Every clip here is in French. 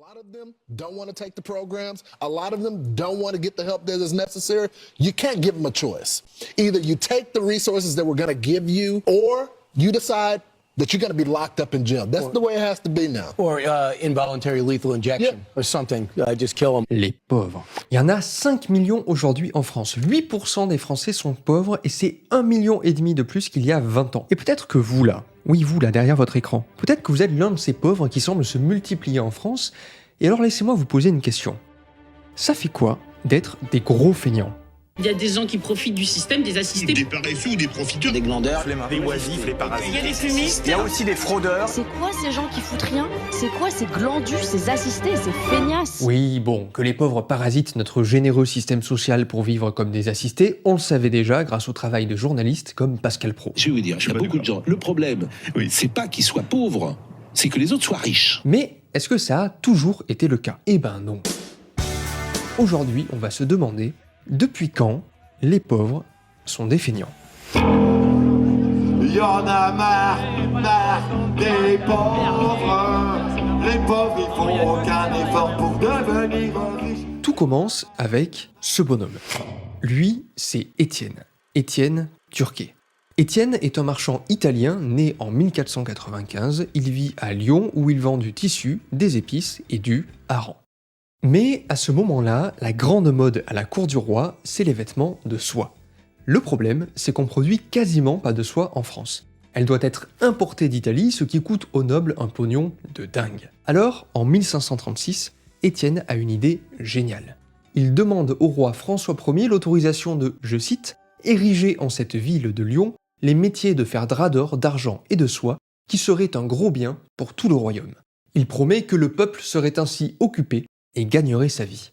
lot of them don't want to take the programs. A lot of them don't want to get the help that is necessary. You can't give them a choice. Either you take the resources that we're going to give you, or you decide that you're going to be locked up in jail. That's the way it has to be now. Or involuntary lethal injection or something. Just kill them. Les pauvres. Il y en a 5 millions aujourd'hui en France. 8% des Français sont pauvres et c'est 1,5 million de plus qu'il y a 20 ans. Et peut-être que vous là, oui vous là derrière votre écran, peut-être que vous êtes l'un de ces pauvres qui semblent se multiplier en France. Et alors laissez-moi vous poser une question. Ça fait quoi d'être des gros feignants ? Il y a des gens qui profitent du système, des assistés. Des paresseux ou des profiteurs. Des glandeurs, Des oisifs, les parasites. Il y a des fumistes. Il y a aussi des fraudeurs. C'est quoi ces gens qui foutent rien? C'est quoi ces glandus, ces assistés, ces feignasses? Oui, bon, que les pauvres parasitent notre généreux système social pour vivre comme des assistés, on le savait déjà grâce au travail de journalistes comme Pascal Praud. Je vais vous dire, il y a beaucoup de gens. Le problème, c'est pas qu'ils soient pauvres, c'est que les autres soient riches. Mais est-ce que ça a toujours été le cas ? Eh ben non. Aujourd'hui, on va se demander depuis quand les pauvres sont des feignants. Y en a marre des pauvres. Les pauvres, ils font aucun effort pour devenir riches. Tout commence avec ce bonhomme. Lui, c'est Étienne. Étienne Turquet. Étienne est un marchand italien né en 1495. Il vit à Lyon où il vend du tissu, des épices et du hareng. Mais à ce moment-là, la grande mode à la cour du roi, c'est les vêtements de soie. Le problème, c'est qu'on produit quasiment pas de soie en France. Elle doit être importée d'Italie, ce qui coûte aux nobles un pognon de dingue. Alors, en 1536, Étienne a une idée géniale. Il demande au roi François Ier l'autorisation de, je cite, « ériger en cette ville de Lyon les métiers de faire drap d'or, d'argent et de soie, qui seraient un gros bien pour tout le royaume. » Il promet que le peuple serait ainsi occupé et gagnerait sa vie.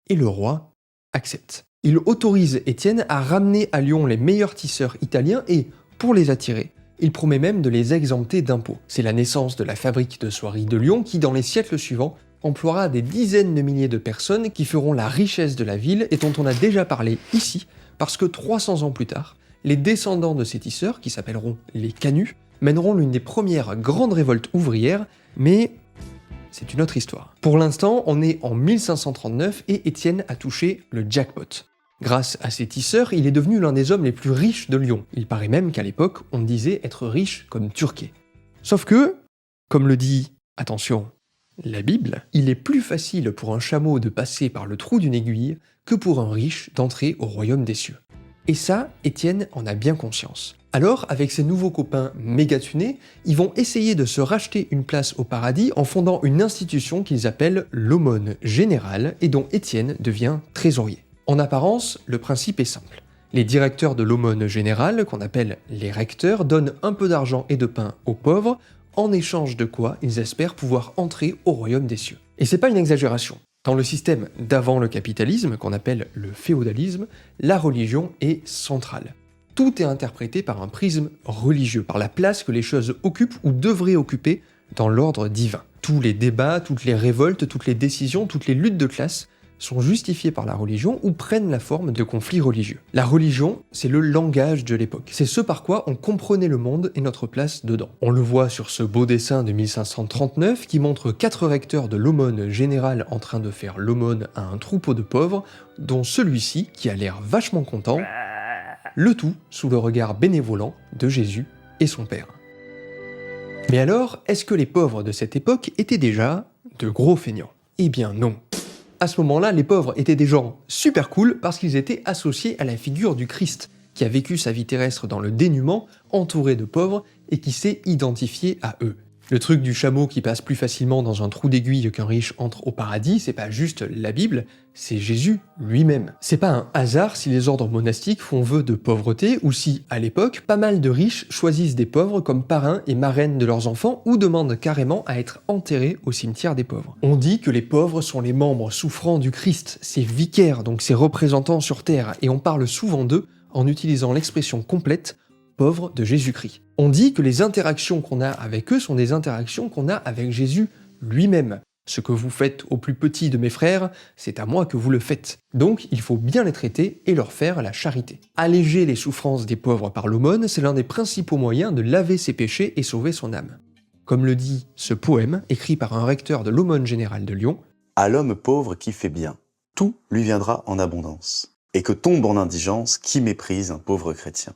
Et le roi accepte. Il autorise Étienne à ramener à Lyon les meilleurs tisseurs italiens et, pour les attirer, il promet même de les exempter d'impôts. C'est la naissance de la fabrique de soieries de Lyon qui, dans les siècles suivants, emploiera des dizaines de milliers de personnes qui feront la richesse de la ville et dont on a déjà parlé ici, parce que 300 ans plus tard, les descendants de ces tisseurs, qui s'appelleront les Canuts, mèneront l'une des premières grandes révoltes ouvrières, mais c'est une autre histoire. Pour l'instant, on est en 1539 et Étienne a touché le jackpot. Grâce à ses tisseurs, il est devenu l'un des hommes les plus riches de Lyon. Il paraît même qu'à l'époque, on disait être riche comme Turquet. Sauf que, comme le dit, attention, la Bible, il est plus facile pour un chameau de passer par le trou d'une aiguille que pour un riche d'entrer au royaume des cieux. Et ça, Étienne en a bien conscience. Alors, avec ses nouveaux copains méga tunés, ils vont essayer de se racheter une place au paradis en fondant une institution qu'ils appellent l'aumône générale et dont Étienne devient trésorier. En apparence, le principe est simple. Les directeurs de l'aumône générale, qu'on appelle les recteurs, donnent un peu d'argent et de pain aux pauvres, en échange de quoi ils espèrent pouvoir entrer au royaume des cieux. Et c'est pas une exagération. Dans le système d'avant le capitalisme, qu'on appelle le féodalisme, la religion est centrale. Tout est interprété par un prisme religieux, par la place que les choses occupent ou devraient occuper dans l'ordre divin. Tous les débats, toutes les révoltes, toutes les décisions, toutes les luttes de classe sont justifiées par la religion ou prennent la forme de conflits religieux. La religion, c'est le langage de l'époque. C'est ce par quoi on comprenait le monde et notre place dedans. On le voit sur ce beau dessin de 1539 qui montre 4 recteurs de l'aumône générale en train de faire l'aumône à un troupeau de pauvres, dont celui-ci qui a l'air vachement content, le tout sous le regard bénévolent de Jésus et son Père. Mais alors, est-ce que les pauvres de cette époque étaient déjà de gros feignants ? Eh bien non. À ce moment-là, les pauvres étaient des gens super cool parce qu'ils étaient associés à la figure du Christ, qui a vécu sa vie terrestre dans le dénuement, entouré de pauvres, et qui s'est identifié à eux. Le truc du chameau qui passe plus facilement dans un trou d'aiguille qu'un riche entre au paradis, c'est pas juste la Bible, c'est Jésus lui-même. C'est pas un hasard si les ordres monastiques font vœu de pauvreté ou si, à l'époque, pas mal de riches choisissent des pauvres comme parrains et marraines de leurs enfants ou demandent carrément à être enterrés au cimetière des pauvres. On dit que les pauvres sont les membres souffrants du Christ, ses vicaires, donc ses représentants sur terre, et on parle souvent d'eux en utilisant l'expression complète pauvres de Jésus-Christ. On dit que les interactions qu'on a avec eux sont des interactions qu'on a avec Jésus lui-même. Ce que vous faites aux plus petits de mes frères, c'est à moi que vous le faites. Donc il faut bien les traiter et leur faire la charité. Alléger les souffrances des pauvres par l'aumône, c'est l'un des principaux moyens de laver ses péchés et sauver son âme. Comme le dit ce poème, écrit par un recteur de l'Aumône générale de Lyon, « À l'homme pauvre qui fait bien, tout lui viendra en abondance, et que tombe en indigence qui méprise un pauvre chrétien.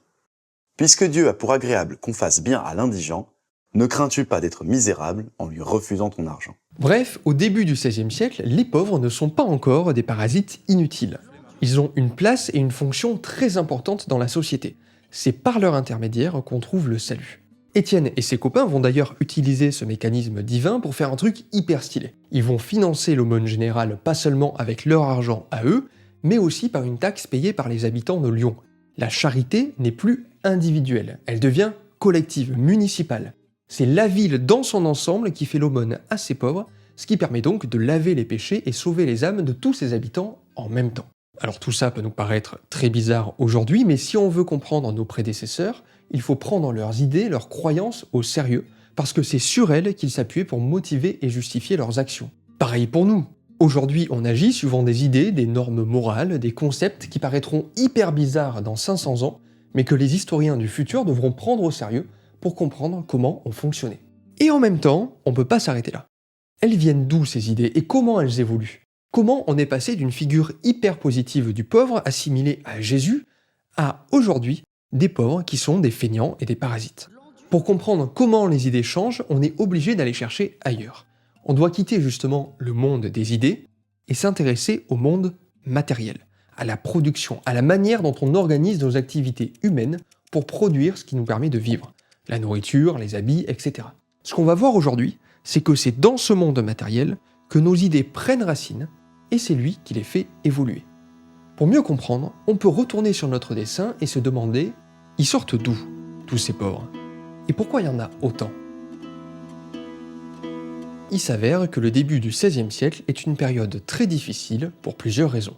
Puisque Dieu a pour agréable qu'on fasse bien à l'indigent, ne crains-tu pas d'être misérable en lui refusant ton argent ?» Bref, au début du XVIe siècle, les pauvres ne sont pas encore des parasites inutiles. Ils ont une place et une fonction très importante dans la société. C'est par leur intermédiaire qu'on trouve le salut. Étienne et ses copains vont d'ailleurs utiliser ce mécanisme divin pour faire un truc hyper stylé. Ils vont financer l'aumône générale pas seulement avec leur argent à eux, mais aussi par une taxe payée par les habitants de Lyon. La charité n'est plus individuelle, elle devient collective, municipale. C'est la ville dans son ensemble qui fait l'aumône à ses pauvres, ce qui permet donc de laver les péchés et sauver les âmes de tous ses habitants en même temps. Alors tout ça peut nous paraître très bizarre aujourd'hui, mais si on veut comprendre nos prédécesseurs, il faut prendre leurs idées, leurs croyances au sérieux, parce que c'est sur elles qu'ils s'appuyaient pour motiver et justifier leurs actions. Pareil pour nous. Aujourd'hui, on agit suivant des idées, des normes morales, des concepts qui paraîtront hyper bizarres dans 500 ans, mais que les historiens du futur devront prendre au sérieux pour comprendre comment on fonctionnait. Et en même temps, on peut pas s'arrêter là. Elles viennent d'où ces idées et comment elles évoluent? Comment on est passé d'une figure hyper positive du pauvre assimilé à Jésus à aujourd'hui des pauvres qui sont des feignants et des parasites? Pour comprendre comment les idées changent, on est obligé d'aller chercher ailleurs. On doit quitter justement le monde des idées et s'intéresser au monde matériel, à la production, à la manière dont on organise nos activités humaines pour produire ce qui nous permet de vivre. La nourriture, les habits, etc. Ce qu'on va voir aujourd'hui, c'est que c'est dans ce monde matériel que nos idées prennent racine et c'est lui qui les fait évoluer. Pour mieux comprendre, on peut retourner sur notre dessin et se demander « Ils sortent d'où, tous ces pauvres? Et pourquoi il y en a autant ?» Il s'avère que le début du XVIe siècle est une période très difficile pour plusieurs raisons.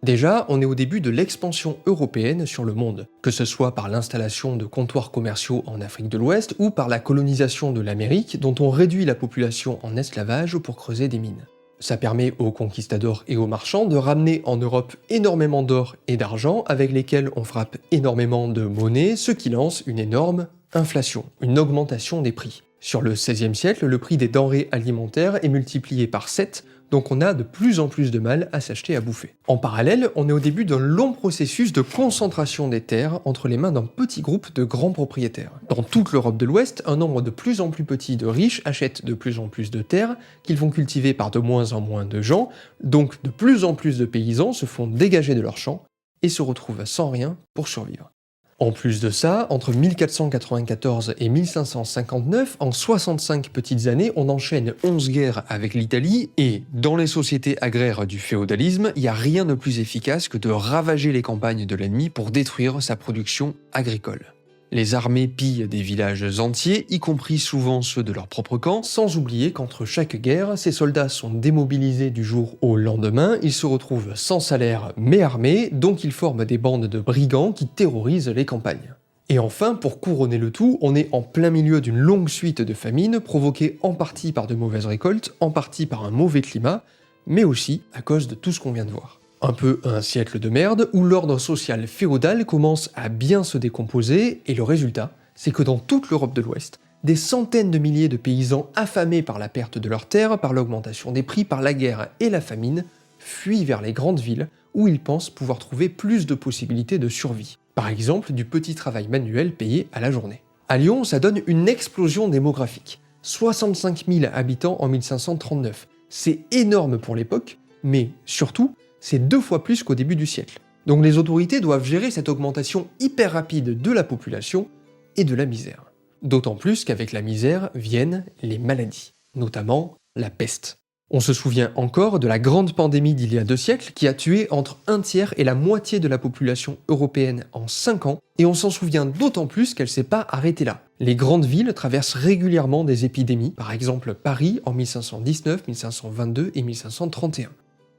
Déjà, on est au début de l'expansion européenne sur le monde, que ce soit par l'installation de comptoirs commerciaux en Afrique de l'Ouest ou par la colonisation de l'Amérique dont on réduit la population en esclavage pour creuser des mines. Ça permet aux conquistadors et aux marchands de ramener en Europe énormément d'or et d'argent avec lesquels on frappe énormément de monnaie, ce qui lance une énorme inflation, une augmentation des prix. Sur le XVIe siècle, le prix des denrées alimentaires est multiplié par 7, donc on a de plus en plus de mal à s'acheter à bouffer. En parallèle, on est au début d'un long processus de concentration des terres entre les mains d'un petit groupe de grands propriétaires. Dans toute l'Europe de l'Ouest, un nombre de plus en plus petit de riches achètent de plus en plus de terres, qu'ils vont cultiver par de moins en moins de gens, donc de plus en plus de paysans se font dégager de leurs champs et se retrouvent sans rien pour survivre. En plus de ça, entre 1494 et 1559, en 65 petites années, on enchaîne 11 guerres avec l'Italie, et dans les sociétés agraires du féodalisme, il n'y a rien de plus efficace que de ravager les campagnes de l'ennemi pour détruire sa production agricole. Les armées pillent des villages entiers, y compris souvent ceux de leur propre camp, sans oublier qu'entre chaque guerre, ces soldats sont démobilisés du jour au lendemain, ils se retrouvent sans salaire mais armés, donc ils forment des bandes de brigands qui terrorisent les campagnes. Et enfin, pour couronner le tout, on est en plein milieu d'une longue suite de famines provoquées en partie par de mauvaises récoltes, en partie par un mauvais climat, mais aussi à cause de tout ce qu'on vient de voir. Un peu un siècle de merde où l'ordre social féodal commence à bien se décomposer et le résultat, c'est que dans toute l'Europe de l'Ouest, des centaines de milliers de paysans affamés par la perte de leurs terres, par l'augmentation des prix, par la guerre et la famine, fuient vers les grandes villes où ils pensent pouvoir trouver plus de possibilités de survie. Par exemple, du petit travail manuel payé à la journée. À Lyon, ça donne une explosion démographique. 65 000 habitants en 1539. C'est énorme pour l'époque, mais surtout, c'est 2 fois plus qu'au début du siècle. Donc les autorités doivent gérer cette augmentation hyper rapide de la population et de la misère. D'autant plus qu'avec la misère viennent les maladies, notamment la peste. On se souvient encore de la grande pandémie d'il y a 2 siècles qui a tué entre 1/3 et la moitié de la population européenne en 5 ans, et on s'en souvient d'autant plus qu'elle s'est pas arrêtée là. Les grandes villes traversent régulièrement des épidémies, par exemple Paris en 1519, 1522 et 1531.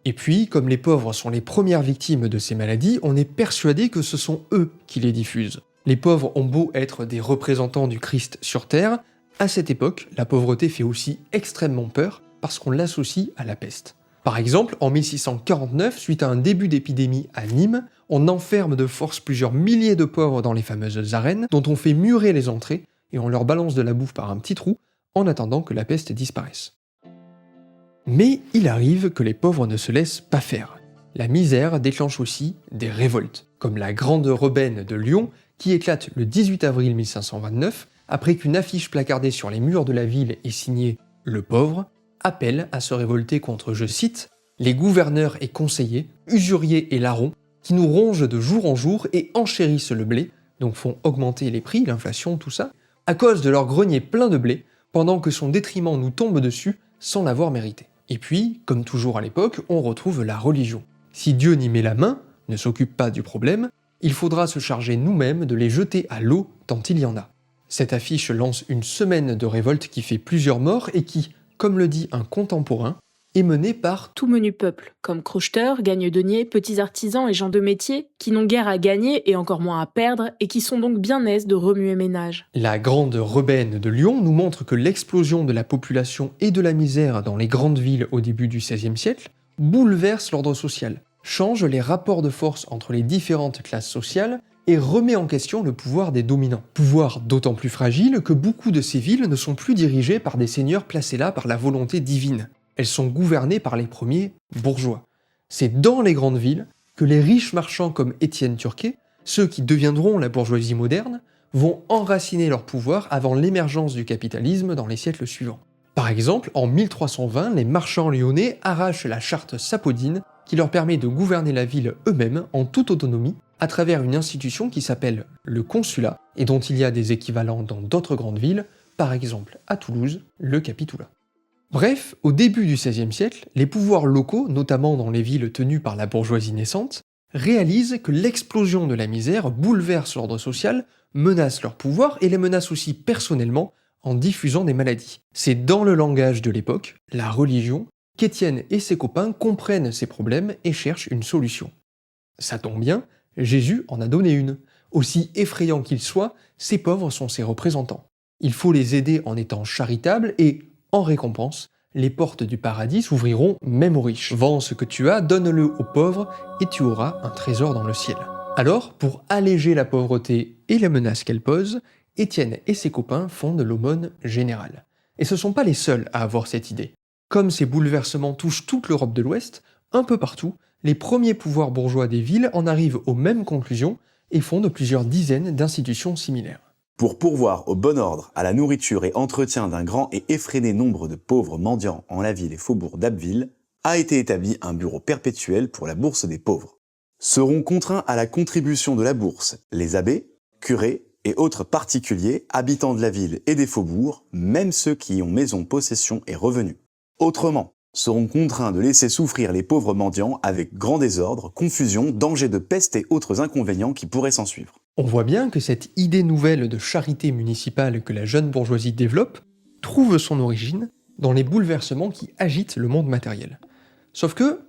Et puis, comme les pauvres sont les premières victimes de ces maladies, on est persuadé que ce sont eux qui les diffusent. Les pauvres ont beau être des représentants du Christ sur Terre, à cette époque, la pauvreté fait aussi extrêmement peur parce qu'on l'associe à la peste. Par exemple, en 1649, suite à un début d'épidémie à Nîmes, on enferme de force plusieurs milliers de pauvres dans les fameuses arènes, dont on fait murer les entrées et on leur balance de la bouffe par un petit trou en attendant que la peste disparaisse. Mais il arrive que les pauvres ne se laissent pas faire. La misère déclenche aussi des révoltes, comme la Grande Rebenne de Lyon qui éclate le 18 avril 1529 après qu'une affiche placardée sur les murs de la ville et signée « Le pauvre » appelle à se révolter contre, je cite, « les gouverneurs et conseillers, usuriers et larrons, qui nous rongent de jour en jour et enchérissent le blé, donc font augmenter les prix, l'inflation, tout ça, à cause de leur grenier plein de blé, pendant que son détriment nous tombe dessus sans l'avoir mérité. » Et puis, comme toujours à l'époque, on retrouve la religion. Si Dieu n'y met la main, ne s'occupe pas du problème, il faudra se charger nous-mêmes de les jeter à l'eau tant il y en a. Cette affiche lance une semaine de révolte qui fait plusieurs morts et qui, comme le dit un contemporain, est menée par tout menu peuple, comme crocheteurs, gagne-deniers, petits artisans et gens de métier, qui n'ont guère à gagner et encore moins à perdre, et qui sont donc bien aises de remuer ménage. La Grande Rebenne de Lyon nous montre que l'explosion de la population et de la misère dans les grandes villes au début du XVIe siècle bouleverse l'ordre social, change les rapports de force entre les différentes classes sociales et remet en question le pouvoir des dominants. Pouvoir d'autant plus fragile que beaucoup de ces villes ne sont plus dirigées par des seigneurs placés là par la volonté divine. Elles sont gouvernées par les premiers bourgeois. C'est dans les grandes villes que les riches marchands comme Étienne Turquet, ceux qui deviendront la bourgeoisie moderne, vont enraciner leur pouvoir avant l'émergence du capitalisme dans les siècles suivants. Par exemple, en 1320, les marchands lyonnais arrachent la charte sapodine qui leur permet de gouverner la ville eux-mêmes en toute autonomie à travers une institution qui s'appelle le consulat et dont il y a des équivalents dans d'autres grandes villes, par exemple à Toulouse, le capitoulat. Bref, au début du XVIe siècle, les pouvoirs locaux, notamment dans les villes tenues par la bourgeoisie naissante, réalisent que l'explosion de la misère bouleverse l'ordre social, menace leur pouvoir et les menace aussi personnellement en diffusant des maladies. C'est dans le langage de l'époque, la religion, qu'Étienne et ses copains comprennent ces problèmes et cherchent une solution. Ça tombe bien, Jésus en a donné une. Aussi effrayant qu'ils soient, ces pauvres sont ses représentants. Il faut les aider en étant charitables et, en récompense, les portes du paradis s'ouvriront même aux riches. Vends ce que tu as, donne-le aux pauvres, et tu auras un trésor dans le ciel. Alors, pour alléger la pauvreté et les menaces qu'elle pose, Étienne et ses copains fondent l'aumône générale. Et ce ne sont pas les seuls à avoir cette idée. Comme ces bouleversements touchent toute l'Europe de l'Ouest, un peu partout, les premiers pouvoirs bourgeois des villes en arrivent aux mêmes conclusions et fondent plusieurs dizaines d'institutions similaires. Pour pourvoir au bon ordre, à la nourriture et entretien d'un grand et effréné nombre de pauvres mendiants en la ville et faubourg d'Abbeville, a été établi un bureau perpétuel pour la bourse des pauvres. Seront contraints à la contribution de la bourse les abbés, curés et autres particuliers, habitants de la ville et des faubourgs, même ceux qui y ont maison, possession et revenus. Autrement, seront contraints de laisser souffrir les pauvres mendiants avec grand désordre, confusion, danger de peste et autres inconvénients qui pourraient s'en suivre. On voit bien que cette idée nouvelle de charité municipale que la jeune bourgeoisie développe trouve son origine dans les bouleversements qui agitent le monde matériel. Sauf que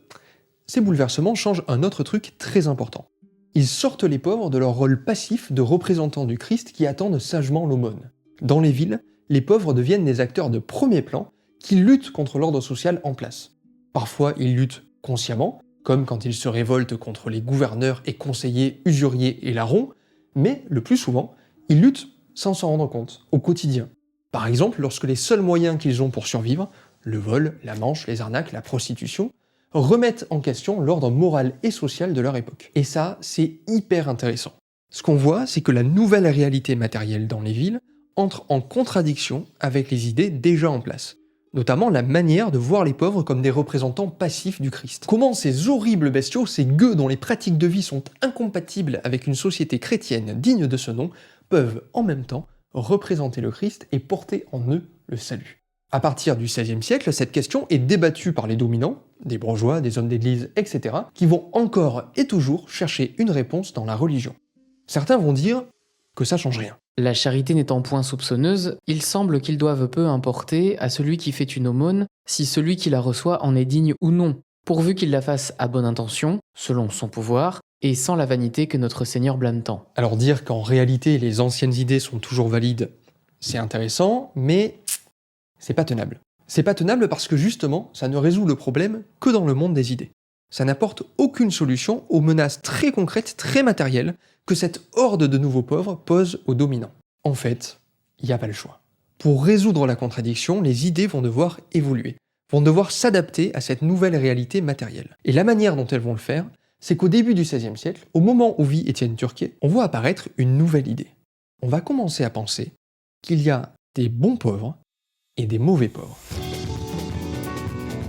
ces bouleversements changent un autre truc très important. Ils sortent les pauvres de leur rôle passif de représentants du Christ qui attendent sagement l'aumône. Dans les villes, les pauvres deviennent des acteurs de premier plan qui luttent contre l'ordre social en place. Parfois, ils luttent consciemment, comme quand ils se révoltent contre les gouverneurs et conseillers usuriers et larrons, mais le plus souvent, ils luttent sans s'en rendre compte, au quotidien. Par exemple, lorsque les seuls moyens qu'ils ont pour survivre, le vol, la manche, les arnaques, la prostitution, remettent en question l'ordre moral et social de leur époque. Et ça, c'est hyper intéressant. Ce qu'on voit, c'est que la nouvelle réalité matérielle dans les villes entre en contradiction avec les idées déjà en place. Notamment la manière de voir les pauvres comme des représentants passifs du Christ. Comment ces horribles bestiaux, ces gueux dont les pratiques de vie sont incompatibles avec une société chrétienne digne de ce nom, peuvent en même temps représenter le Christ et porter en eux le salut. À partir du XVIe siècle, cette question est débattue par les dominants, des bourgeois, des hommes d'église, etc., qui vont encore et toujours chercher une réponse dans la religion. Certains vont dire que ça change rien. La charité n'étant point soupçonneuse, il semble qu'ils doivent peu importer à celui qui fait une aumône si celui qui la reçoit en est digne ou non, pourvu qu'il la fasse à bonne intention, selon son pouvoir, et sans la vanité que notre Seigneur blâme tant. Alors dire qu'en réalité les anciennes idées sont toujours valides, c'est intéressant, mais c'est pas tenable. C'est pas tenable parce que justement, ça ne résout le problème que dans le monde des idées. Ça n'apporte aucune solution aux menaces très concrètes, très matérielles, que cette horde de nouveaux pauvres pose aux dominants. En fait, il n'y a pas le choix. Pour résoudre la contradiction, les idées vont devoir évoluer, vont devoir s'adapter à cette nouvelle réalité matérielle. Et la manière dont elles vont le faire, c'est qu'au début du XVIe siècle, au moment où vit Étienne Turquier, on voit apparaître une nouvelle idée. On va commencer à penser qu'il y a des bons pauvres et des mauvais pauvres.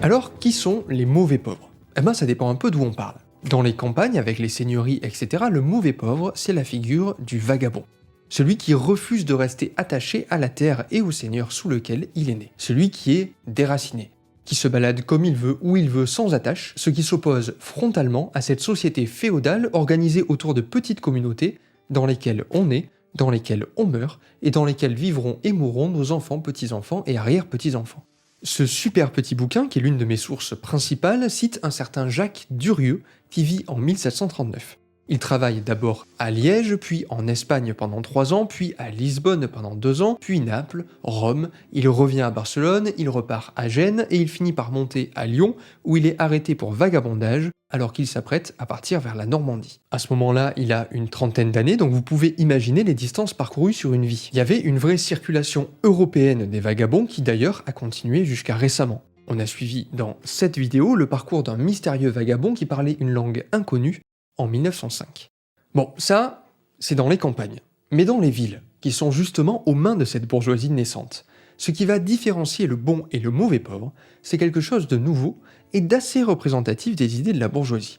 Alors, qui sont les mauvais pauvres ? Eh bien, ça dépend un peu d'où on parle. Dans les campagnes, avec les seigneuries, etc., le mauvais pauvre, c'est la figure du vagabond. Celui qui refuse de rester attaché à la terre et au seigneur sous lequel il est né. Celui qui est déraciné, qui se balade comme il veut, où il veut, sans attache, ce qui s'oppose frontalement à cette société féodale organisée autour de petites communautés dans lesquelles on naît, dans lesquelles on meurt, et dans lesquelles vivront et mourront nos enfants, petits-enfants et arrière-petits-enfants. Ce super petit bouquin, qui est l'une de mes sources principales, cite un certain Jacques Durieux, qui vit en 1739. Il travaille d'abord à Liège, puis en Espagne pendant 3 ans, puis à Lisbonne pendant 2 ans, puis Naples, Rome, il revient à Barcelone, il repart à Gênes, et il finit par monter à Lyon, où il est arrêté pour vagabondage, alors qu'il s'apprête à partir vers la Normandie. À ce moment-là, il a une trentaine d'années, donc vous pouvez imaginer les distances parcourues sur une vie. Il y avait une vraie circulation européenne des vagabonds, qui d'ailleurs a continué jusqu'à récemment. On a suivi dans cette vidéo le parcours d'un mystérieux vagabond qui parlait une langue inconnue, en 1905. Bon, ça, c'est dans les campagnes. Mais dans les villes, qui sont justement aux mains de cette bourgeoisie naissante, ce qui va différencier le bon et le mauvais pauvre, c'est quelque chose de nouveau et d'assez représentatif des idées de la bourgeoisie.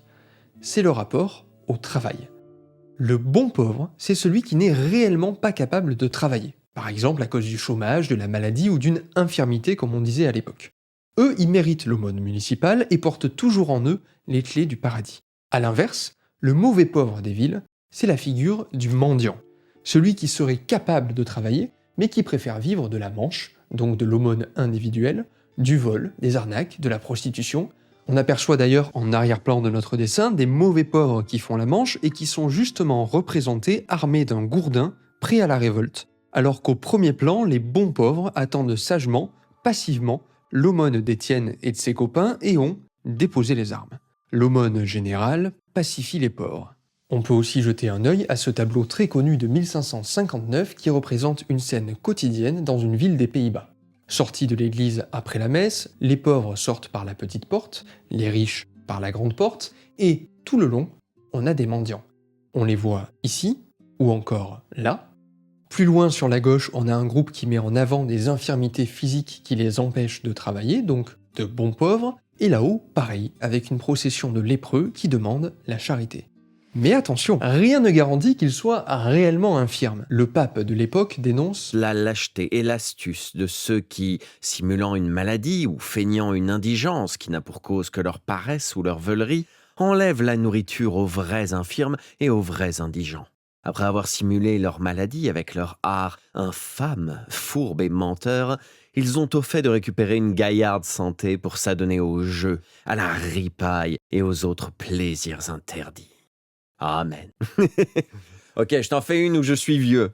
C'est le rapport au travail. Le bon pauvre, c'est celui qui n'est réellement pas capable de travailler. Par exemple à cause du chômage, de la maladie ou d'une infirmité comme on disait à l'époque. Eux, ils méritent l'aumône municipale et portent toujours en eux les clés du paradis. A l'inverse, le mauvais pauvre des villes, c'est la figure du mendiant. Celui qui serait capable de travailler, mais qui préfère vivre de la manche, donc de l'aumône individuelle, du vol, des arnaques, de la prostitution. On aperçoit d'ailleurs en arrière-plan de notre dessin des mauvais pauvres qui font la manche et qui sont justement représentés armés d'un gourdin, prêts à la révolte, alors qu'au premier plan, les bons pauvres attendent sagement, passivement, l'aumône d'Étienne et de ses copains et ont déposé les armes. L'aumône générale pacifie les pauvres. On peut aussi jeter un œil à ce tableau très connu de 1559 qui représente une scène quotidienne dans une ville des Pays-Bas. Sortis de l'église après la messe, les pauvres sortent par la petite porte, les riches par la grande porte, et tout le long, on a des mendiants. On les voit ici, ou encore là. Plus loin sur la gauche, on a un groupe qui met en avant des infirmités physiques qui les empêchent de travailler, donc de bons pauvres, et là-haut, pareil, avec une procession de lépreux qui demandent la charité. Mais attention, rien ne garantit qu'ils soient réellement infirmes. Le pape de l'époque dénonce la lâcheté et l'astuce de ceux qui, simulant une maladie ou feignant une indigence qui n'a pour cause que leur paresse ou leur veulerie, enlèvent la nourriture aux vrais infirmes et aux vrais indigents. Après avoir simulé leur maladie avec leur art infâme, fourbe et menteur, ils ont au fait de récupérer une gaillarde santé pour s'adonner au jeu, à la ripaille et aux autres plaisirs interdits. Amen. Ok, je t'en fais une où je suis vieux.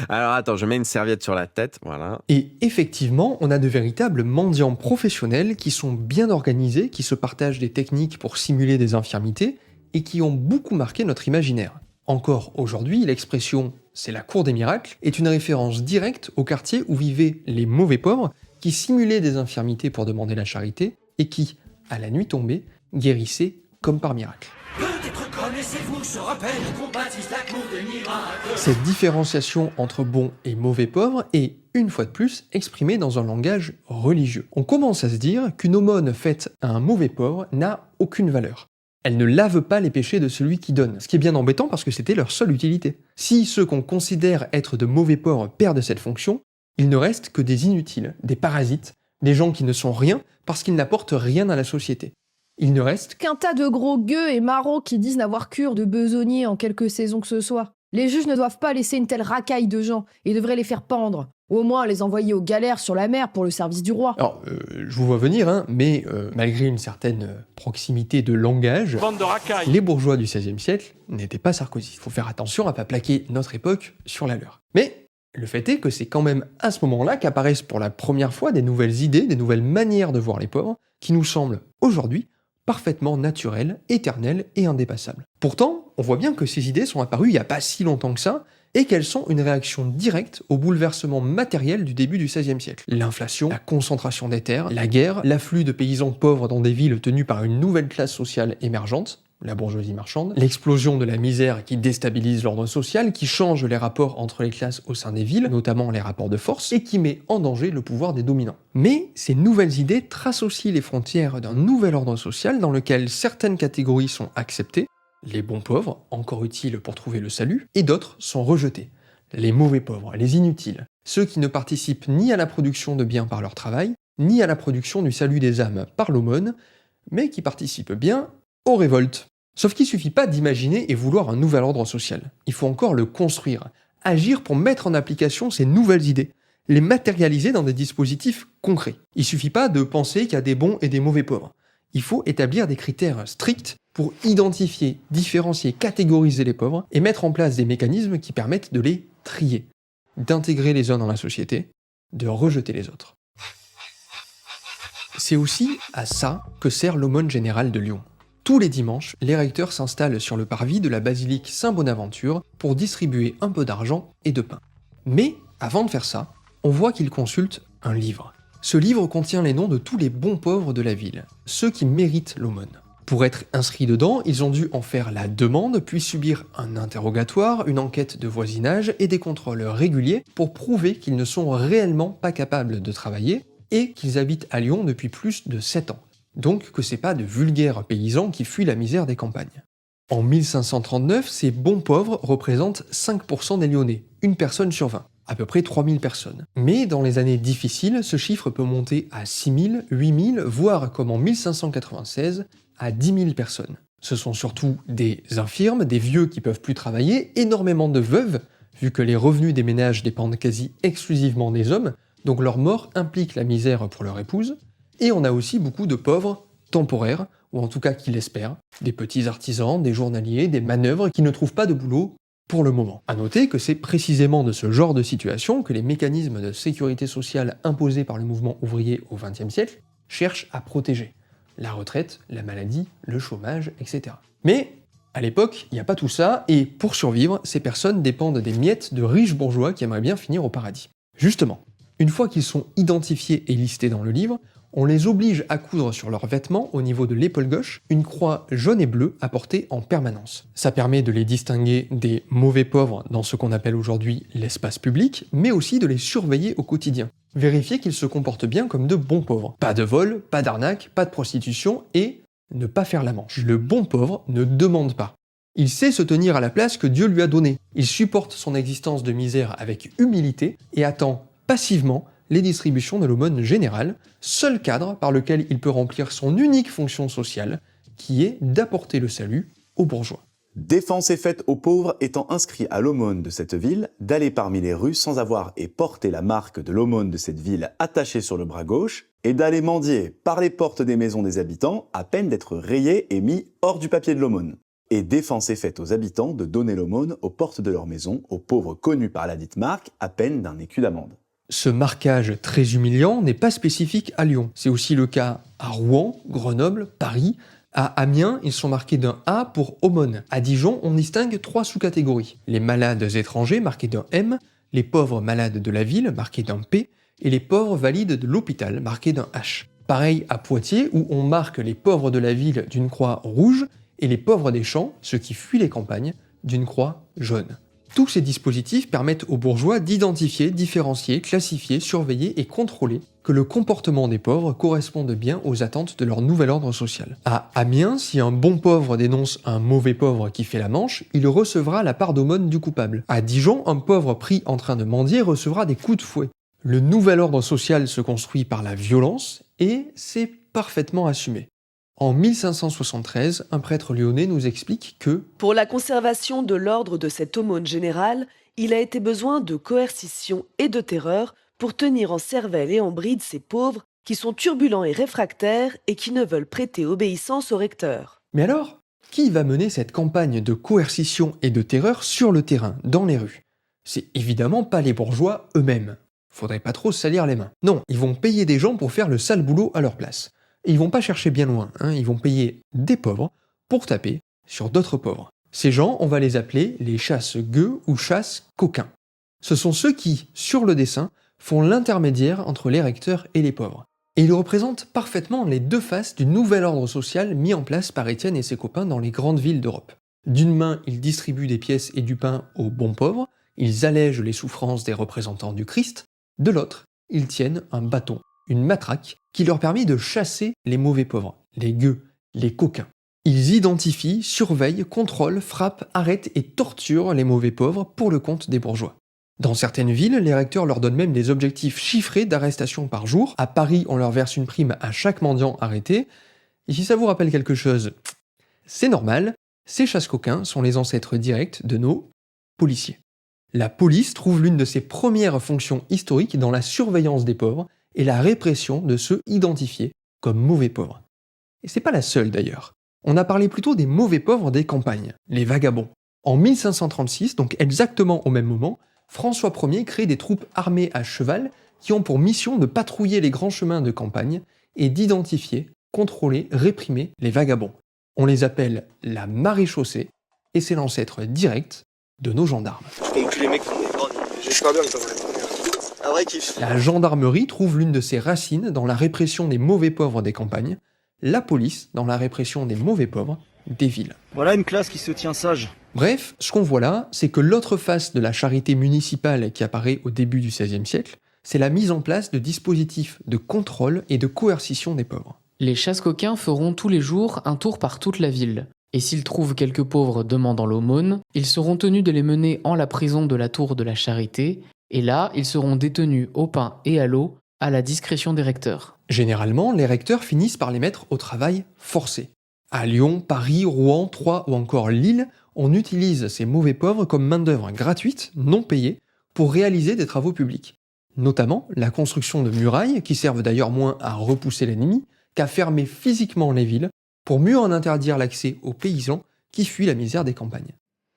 Alors attends, je mets une serviette sur la tête, voilà. Et effectivement, on a de véritables mendiants professionnels qui sont bien organisés, qui se partagent des techniques pour simuler des infirmités et qui ont beaucoup marqué notre imaginaire. Encore aujourd'hui, l'expression « c'est la cour des miracles » est une référence directe au quartier où vivaient les mauvais pauvres qui simulaient des infirmités pour demander la charité et qui, à la nuit tombée, guérissaient comme par miracle. Peut-être connaissez-vous ce rappel qu'on baptise la cour des miracles. Cette différenciation entre bons et mauvais pauvres est, une fois de plus, exprimée dans un langage religieux. On commence à se dire qu'une aumône faite à un mauvais pauvre n'a aucune valeur. Elle ne lave pas les péchés de celui qui donne, ce qui est bien embêtant parce que c'était leur seule utilité. Si ceux qu'on considère être de mauvais pauvres perdent cette fonction, il ne reste que des inutiles, des parasites, des gens qui ne sont rien parce qu'ils n'apportent rien à la société. Il ne reste qu'un tas de gros gueux et marauds qui disent n'avoir cure de besogniers en quelque saison que ce soit. Les juges ne doivent pas laisser une telle racaille de gens et devraient les faire pendre. Ou au moins les envoyer aux galères sur la mer pour le service du roi. Alors, je vous vois venir, mais malgré une certaine proximité de langage, les bourgeois du XVIe siècle n'étaient pas Sarkozy. Il faut faire attention à ne pas plaquer notre époque sur la leur. Mais le fait est que c'est quand même à ce moment-là qu'apparaissent pour la première fois des nouvelles idées, des nouvelles manières de voir les pauvres, qui nous semblent aujourd'hui parfaitement naturelles, éternelles et indépassables. Pourtant, on voit bien que ces idées sont apparues il n'y a pas si longtemps que ça, et qu'elles sont une réaction directe au bouleversement matériel du début du XVIe siècle. L'inflation, la concentration des terres, la guerre, l'afflux de paysans pauvres dans des villes tenues par une nouvelle classe sociale émergente, la bourgeoisie marchande, l'explosion de la misère qui déstabilise l'ordre social, qui change les rapports entre les classes au sein des villes, notamment les rapports de force, et qui met en danger le pouvoir des dominants. Mais ces nouvelles idées tracent aussi les frontières d'un nouvel ordre social dans lequel certaines catégories sont acceptées, les bons pauvres, encore utiles pour trouver le salut, et d'autres sont rejetés, les mauvais pauvres, les inutiles, ceux qui ne participent ni à la production de biens par leur travail, ni à la production du salut des âmes par l'aumône, mais qui participent bien aux révoltes. Sauf qu'il suffit pas d'imaginer et vouloir un nouvel ordre social. Il faut encore le construire, agir pour mettre en application ces nouvelles idées, les matérialiser dans des dispositifs concrets. Il suffit pas de penser qu'il y a des bons et des mauvais pauvres. Il faut établir des critères stricts pour identifier, différencier, catégoriser les pauvres et mettre en place des mécanismes qui permettent de les trier, d'intégrer les uns dans la société, de rejeter les autres. C'est aussi à ça que sert l'aumône générale de Lyon. Tous les dimanches, les recteurs s'installent sur le parvis de la basilique Saint-Bonaventure pour distribuer un peu d'argent et de pain. Mais, avant de faire ça, on voit qu'ils consultent un livre. Ce livre contient les noms de tous les bons pauvres de la ville, ceux qui méritent l'aumône. Pour être inscrits dedans, ils ont dû en faire la demande, puis subir un interrogatoire, une enquête de voisinage et des contrôles réguliers pour prouver qu'ils ne sont réellement pas capables de travailler et qu'ils habitent à Lyon depuis plus de 7 ans. Donc que c'est pas de vulgaires paysans qui fuient la misère des campagnes. En 1539, ces bons pauvres représentent 5% des Lyonnais, une personne sur 20, à peu près 3000 personnes. Mais dans les années difficiles, ce chiffre peut monter à 6000, 8000, voire comme en 1596, à 10 000 personnes. Ce sont surtout des infirmes, des vieux qui peuvent plus travailler, énormément de veuves, vu que les revenus des ménages dépendent quasi exclusivement des hommes, donc leur mort implique la misère pour leur épouse, et on a aussi beaucoup de pauvres temporaires, ou en tout cas qui l'espèrent, des petits artisans, des journaliers, des manœuvres qui ne trouvent pas de boulot pour le moment. À noter que c'est précisément de ce genre de situation que les mécanismes de sécurité sociale imposés par le mouvement ouvrier au XXe siècle cherchent à protéger. La retraite, la maladie, le chômage, etc. Mais, à l'époque, il n'y a pas tout ça, et pour survivre, ces personnes dépendent des miettes de riches bourgeois qui aimeraient bien finir au paradis. Justement, une fois qu'ils sont identifiés et listés dans le livre, on les oblige à coudre sur leurs vêtements, au niveau de l'épaule gauche, une croix jaune et bleue à porter en permanence. Ça permet de les distinguer des mauvais pauvres dans ce qu'on appelle aujourd'hui l'espace public, mais aussi de les surveiller au quotidien. Vérifier qu'ils se comportent bien comme de bons pauvres. Pas de vol, pas d'arnaque, pas de prostitution et ne pas faire la manche. Le bon pauvre ne demande pas. Il sait se tenir à la place que Dieu lui a donnée. Il supporte son existence de misère avec humilité et attend passivement les distributions de l'aumône générale, seul cadre par lequel il peut remplir son unique fonction sociale, qui est d'apporter le salut aux bourgeois. Défense est faite aux pauvres étant inscrits à l'aumône de cette ville, d'aller parmi les rues sans avoir et porter la marque de l'aumône de cette ville attachée sur le bras gauche, et d'aller mendier par les portes des maisons des habitants à peine d'être rayés et mis hors du papier de l'aumône. Et défense est faite aux habitants de donner l'aumône aux portes de leur maison aux pauvres connus par la dite marque à peine d'un écu d'amende. Ce marquage très humiliant n'est pas spécifique à Lyon. C'est aussi le cas à Rouen, Grenoble, Paris. À Amiens, ils sont marqués d'un A pour aumône. À Dijon, on distingue 3 sous-catégories. Les malades étrangers marqués d'un M, les pauvres malades de la ville marqués d'un P, et les pauvres valides de l'hôpital marqués d'un H. Pareil à Poitiers, où on marque les pauvres de la ville d'une croix rouge, et les pauvres des champs, ceux qui fuient les campagnes, d'une croix jaune. Tous ces dispositifs permettent aux bourgeois d'identifier, différencier, classifier, surveiller et contrôler que le comportement des pauvres corresponde bien aux attentes de leur nouvel ordre social. À Amiens, si un bon pauvre dénonce un mauvais pauvre qui fait la manche, il recevra la part d'aumône du coupable. À Dijon, un pauvre pris en train de mendier recevra des coups de fouet. Le nouvel ordre social se construit par la violence et c'est parfaitement assumé. En 1573, un prêtre lyonnais nous explique que « Pour la conservation de l'ordre de cette aumône générale, il a été besoin de coercition et de terreur pour tenir en cervelle et en bride ces pauvres qui sont turbulents et réfractaires et qui ne veulent prêter obéissance au recteur. » Mais alors, qui va mener cette campagne de coercition et de terreur sur le terrain, dans les rues? C'est évidemment pas les bourgeois eux-mêmes. Faudrait pas trop se salir les mains. Non, ils vont payer des gens pour faire le sale boulot à leur place. Et ils vont pas chercher bien loin, ils vont payer des pauvres pour taper sur d'autres pauvres. Ces gens, on va les appeler les chasse-gueux ou chasse-coquins. Ce sont ceux qui, sur le dessin, font l'intermédiaire entre les recteurs et les pauvres. Et ils représentent parfaitement les deux faces du nouvel ordre social mis en place par Étienne et ses copains dans les grandes villes d'Europe. D'une main, ils distribuent des pièces et du pain aux bons pauvres, ils allègent les souffrances des représentants du Christ. De l'autre, ils tiennent un bâton, une matraque, qui leur permet de chasser les mauvais pauvres, les gueux, les coquins. Ils identifient, surveillent, contrôlent, frappent, arrêtent et torturent les mauvais pauvres pour le compte des bourgeois. Dans certaines villes, les recteurs leur donnent même des objectifs chiffrés d'arrestation par jour. À Paris, on leur verse une prime à chaque mendiant arrêté. Et si ça vous rappelle quelque chose, c'est normal, ces chasse-coquins sont les ancêtres directs de nos policiers. La police trouve l'une de ses premières fonctions historiques dans la surveillance des pauvres et la répression de ceux identifiés comme mauvais pauvres. Et c'est pas la seule d'ailleurs. On a parlé plutôt des mauvais pauvres des campagnes, les vagabonds. En 1536, donc exactement au même moment, François Ier crée des troupes armées à cheval qui ont pour mission de patrouiller les grands chemins de campagne et d'identifier, contrôler, réprimer les vagabonds. On les appelle la maréchaussée et c'est l'ancêtre direct de nos gendarmes. La gendarmerie trouve l'une de ses racines dans la répression des mauvais pauvres des campagnes, la police dans la répression des mauvais pauvres des villes. Voilà une classe qui se tient sage. Bref, ce qu'on voit là, c'est que l'autre face de la charité municipale qui apparaît au début du XVIe siècle, c'est la mise en place de dispositifs de contrôle et de coercition des pauvres. Les chasse-coquins feront tous les jours un tour par toute la ville. Et s'ils trouvent quelques pauvres demandant l'aumône, ils seront tenus de les mener en la prison de la Tour de la Charité, et là, ils seront détenus au pain et à l'eau, à la discrétion des recteurs. Généralement, les recteurs finissent par les mettre au travail forcé. À Lyon, Paris, Rouen, Troyes ou encore Lille, on utilise ces mauvais pauvres comme main-d'œuvre gratuite, non payée, pour réaliser des travaux publics. Notamment la construction de murailles, qui servent d'ailleurs moins à repousser l'ennemi qu'à fermer physiquement les villes pour mieux en interdire l'accès aux paysans qui fuient la misère des campagnes.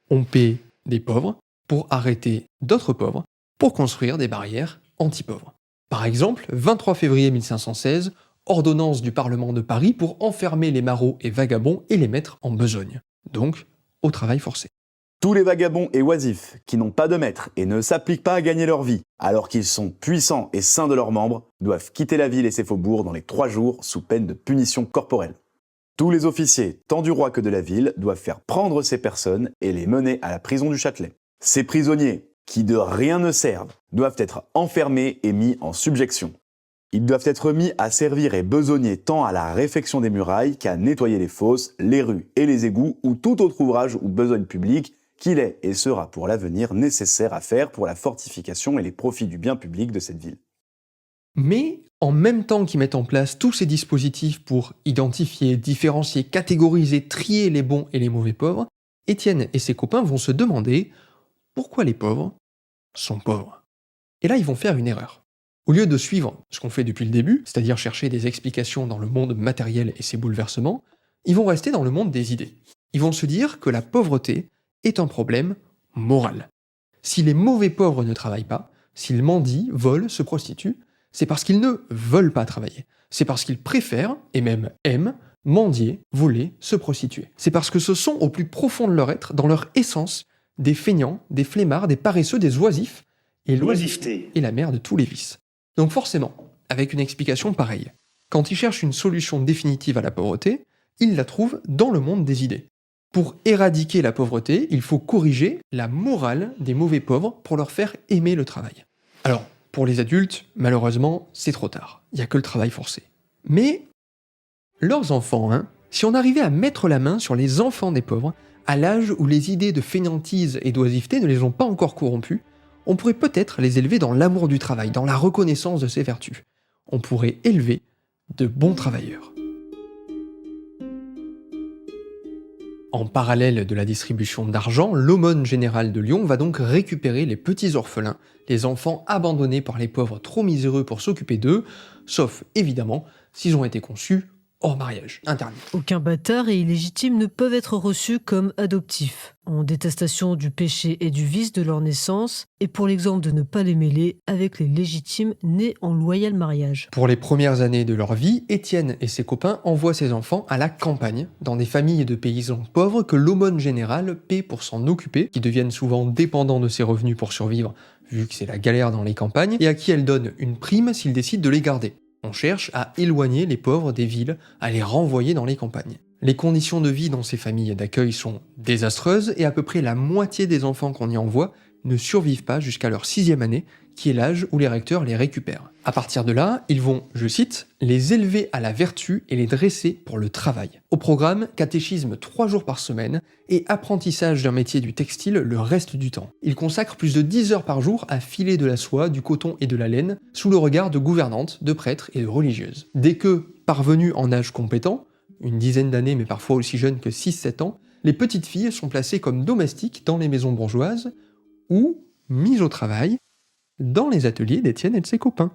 On paie des pauvres pour arrêter d'autres pauvres pour construire des barrières anti-pauvres. Par exemple, 23 février 1516, ordonnance du Parlement de Paris pour enfermer les marauds et vagabonds et les mettre en besogne. Donc, au travail forcé. Tous les vagabonds et oisifs qui n'ont pas de maître et ne s'appliquent pas à gagner leur vie, alors qu'ils sont puissants et sains de leurs membres, doivent quitter la ville et ses faubourgs dans les 3 jours sous peine de punition corporelle. Tous les officiers, tant du roi que de la ville, doivent faire prendre ces personnes et les mener à la prison du Châtelet. Ces prisonniers, qui de rien ne servent, doivent être enfermés et mis en subjection. Ils doivent être mis à servir et besogner tant à la réfection des murailles qu'à nettoyer les fosses, les rues et les égouts ou tout autre ouvrage ou besogne publique qu'il est et sera pour l'avenir nécessaire à faire pour la fortification et les profits du bien public de cette ville. Mais en même temps qu'ils mettent en place tous ces dispositifs pour identifier, différencier, catégoriser, trier les bons et les mauvais pauvres, Étienne et ses copains vont se demander pourquoi les pauvres sont pauvres. Et là, ils vont faire une erreur. Au lieu de suivre ce qu'on fait depuis le début, c'est-à-dire chercher des explications dans le monde matériel et ses bouleversements, ils vont rester dans le monde des idées. Ils vont se dire que la pauvreté est un problème moral. Si les mauvais pauvres ne travaillent pas, s'ils mendient, volent, se prostituent, c'est parce qu'ils ne veulent pas travailler. C'est parce qu'ils préfèrent, et même aiment, mendier, voler, se prostituer. C'est parce que ce sont au plus profond de leur être, dans leur essence, des feignants, des flemmards, des paresseux, des oisifs, et l'oisiveté est la mère de tous les vices. Donc forcément, avec une explication pareille, quand ils cherchent une solution définitive à la pauvreté, ils la trouvent dans le monde des idées. Pour éradiquer la pauvreté, il faut corriger la morale des mauvais pauvres pour leur faire aimer le travail. Alors, pour les adultes, malheureusement, c'est trop tard. Il n'y a que le travail forcé. Mais leurs enfants, si on arrivait à mettre la main sur les enfants des pauvres, à l'âge où les idées de fainéantise et d'oisiveté ne les ont pas encore corrompus, on pourrait peut-être les élever dans l'amour du travail, dans la reconnaissance de ses vertus. On pourrait élever de bons travailleurs. En parallèle de la distribution d'argent, l'aumône générale de Lyon va donc récupérer les petits orphelins, les enfants abandonnés par les pauvres trop miséreux pour s'occuper d'eux, sauf évidemment s'ils ont été conçus hors mariage, interdit. Aucun bâtard et illégitime ne peuvent être reçus comme adoptifs, en détestation du péché et du vice de leur naissance, et pour l'exemple de ne pas les mêler avec les légitimes nés en loyal mariage. Pour les premières années de leur vie, Étienne et ses copains envoient ses enfants à la campagne, dans des familles de paysans pauvres que l'aumône générale paie pour s'en occuper, qui deviennent souvent dépendants de ses revenus pour survivre, vu que c'est la galère dans les campagnes, et à qui elle donne une prime s'ils décident de les garder. On cherche à éloigner les pauvres des villes, à les renvoyer dans les campagnes. Les conditions de vie dans ces familles d'accueil sont désastreuses et à peu près la moitié des enfants qu'on y envoie ne survivent pas jusqu'à leur 6e année, qui est l'âge où les recteurs les récupèrent. À partir de là, ils vont, je cite, les élever à la vertu et les dresser pour le travail. Au programme, catéchisme 3 jours par semaine et apprentissage d'un métier du textile le reste du temps. Ils consacrent plus de 10 heures par jour à filer de la soie, du coton et de la laine, sous le regard de gouvernantes, de prêtres et de religieuses. Dès que, parvenus en âge compétent, une dizaine d'années mais parfois aussi jeunes que 6-7 ans, les petites filles sont placées comme domestiques dans les maisons bourgeoises ou mises au travail dans les ateliers d'Étienne et de ses copains.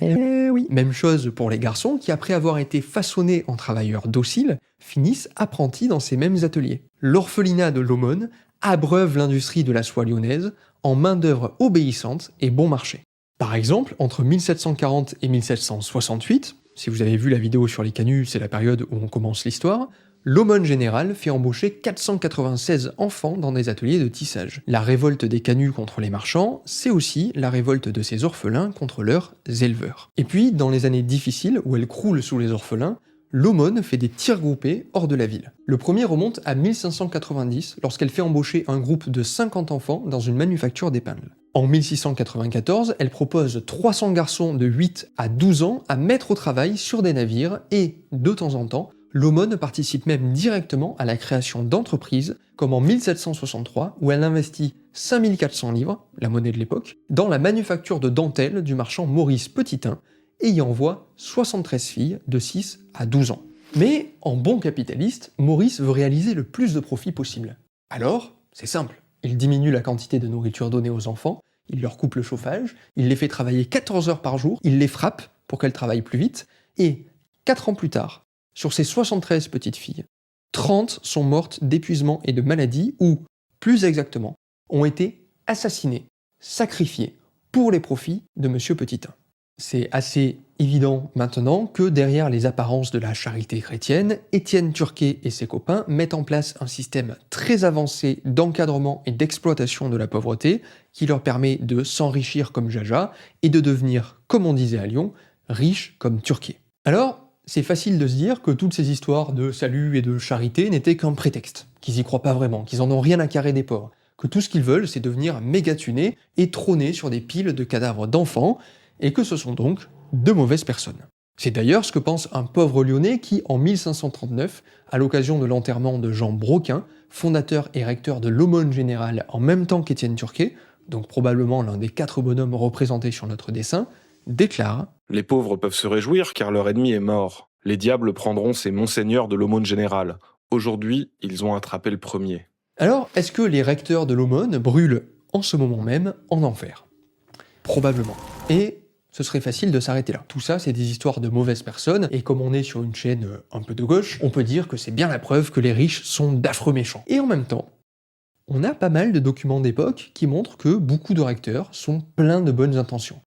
Eh oui. Même chose pour les garçons qui, après avoir été façonnés en travailleurs dociles, finissent apprentis dans ces mêmes ateliers. L'orphelinat de l'aumône abreuve l'industrie de la soie lyonnaise en main-d'œuvre obéissante et bon marché. Par exemple, entre 1740 et 1768, si vous avez vu la vidéo sur les canuts, c'est la période où on commence l'histoire, l'aumône général fait embaucher 496 enfants dans des ateliers de tissage. La révolte des canuts contre les marchands, c'est aussi la révolte de ces orphelins contre leurs éleveurs. Et puis, dans les années difficiles, où elle croule sous les orphelins, l'aumône fait des tirs groupés hors de la ville. Le premier remonte à 1590, lorsqu'elle fait embaucher un groupe de 50 enfants dans une manufacture d'épingles. En 1694, elle propose 300 garçons de 8 à 12 ans à mettre au travail sur des navires et, de temps en temps, l'aumône participe même directement à la création d'entreprises, comme en 1763, où elle investit 5400 livres, la monnaie de l'époque, dans la manufacture de dentelles du marchand Maurice Petitin, et y envoie 73 filles de 6 à 12 ans. Mais, en bon capitaliste, Maurice veut réaliser le plus de profit possible. Alors, c'est simple, il diminue la quantité de nourriture donnée aux enfants, il leur coupe le chauffage, il les fait travailler 14 heures par jour, il les frappe pour qu'elles travaillent plus vite, et 4 ans plus tard, sur ces 73 petites filles, 30 sont mortes d'épuisement et de maladie ou, plus exactement, ont été assassinées, sacrifiées, pour les profits de Monsieur Petitin. C'est assez évident maintenant que derrière les apparences de la charité chrétienne, Étienne Turquet et ses copains mettent en place un système très avancé d'encadrement et d'exploitation de la pauvreté qui leur permet de s'enrichir comme Jaja et de devenir, comme on disait à Lyon, riches comme Turquet. Alors, c'est facile de se dire que toutes ces histoires de salut et de charité n'étaient qu'un prétexte, qu'ils y croient pas vraiment, qu'ils en ont rien à carrer des pauvres, que tout ce qu'ils veulent c'est devenir méga tunés et trôner sur des piles de cadavres d'enfants, et que ce sont donc de mauvaises personnes. C'est d'ailleurs ce que pense un pauvre Lyonnais qui, en 1539, à l'occasion de l'enterrement de Jean Broquin, fondateur et recteur de l'aumône générale en même temps qu'Étienne Turquet, donc probablement l'un des 4 bonhommes représentés sur notre dessin, déclare « Les pauvres peuvent se réjouir car leur ennemi est mort. Les diables prendront ces monseigneurs de l'aumône générale. Aujourd'hui, ils ont attrapé le premier. » Alors, est-ce que les recteurs de l'aumône brûlent en ce moment même en enfer? Probablement. Et ce serait facile de s'arrêter là. Tout ça, c'est des histoires de mauvaises personnes, et comme on est sur une chaîne un peu de gauche, on peut dire que c'est bien la preuve que les riches sont d'affreux méchants. Et en même temps, on a pas mal de documents d'époque qui montrent que beaucoup de recteurs sont pleins de bonnes intentions.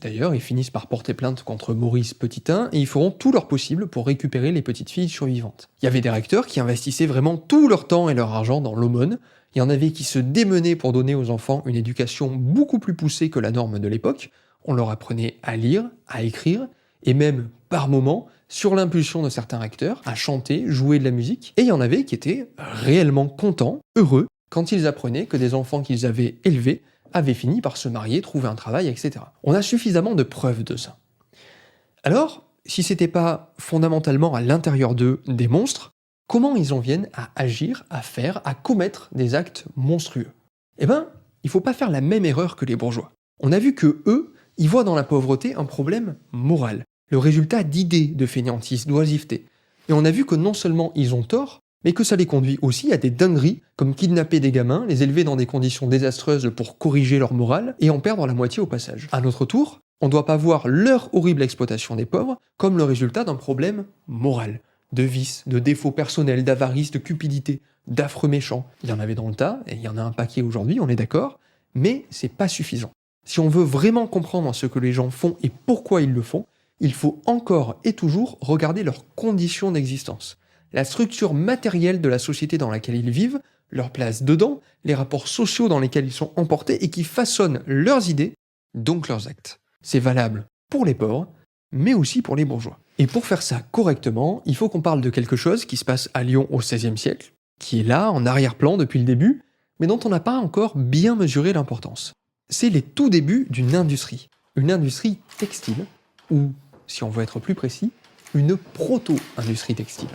D'ailleurs, ils finissent par porter plainte contre Maurice Petitin, et ils feront tout leur possible pour récupérer les petites filles survivantes. Il y avait des recteurs qui investissaient vraiment tout leur temps et leur argent dans l'aumône, il y en avait qui se démenaient pour donner aux enfants une éducation beaucoup plus poussée que la norme de l'époque. On leur apprenait à lire, à écrire, et même, par moments, sur l'impulsion de certains recteurs, à chanter, jouer de la musique. Et il y en avait qui étaient réellement contents, heureux, quand ils apprenaient que des enfants qu'ils avaient élevés avaient fini par se marier, trouver un travail, etc. On a suffisamment de preuves de ça. Alors, si c'était pas fondamentalement à l'intérieur d'eux des monstres, comment ils en viennent à agir, à faire, à commettre des actes monstrueux? Eh ben, il faut pas faire la même erreur que les bourgeois. On a vu que eux, ils voient dans la pauvreté un problème moral, le résultat d'idées de fainéantise, d'oisiveté. Et on a vu que non seulement ils ont tort, mais que ça les conduit aussi à des dingueries, comme kidnapper des gamins, les élever dans des conditions désastreuses pour corriger leur morale, et en perdre la moitié au passage. À notre tour, On ne doit pas voir leur horrible exploitation des pauvres comme le résultat d'un problème moral, de vice, de défauts personnels, d'avarice, de cupidité, d'affreux méchants. Il y en avait dans le tas, et il y en a un paquet aujourd'hui, on est d'accord, mais c'est pas suffisant. Si on veut vraiment comprendre ce que les gens font et pourquoi ils le font, il faut encore et toujours regarder leurs conditions d'existence. La structure matérielle de la société dans laquelle ils vivent, leur place dedans, les rapports sociaux dans lesquels ils sont emportés et qui façonnent leurs idées, donc leurs actes. C'est valable pour les pauvres, mais aussi pour les bourgeois. Et pour faire ça correctement, il faut qu'on parle de quelque chose qui se passe à Lyon au XVIe siècle, qui est là, en arrière-plan depuis le début, mais dont on n'a pas encore bien mesuré l'importance. C'est les tout débuts d'une industrie. Une industrie textile, ou, si on veut être plus précis, une proto-industrie textile.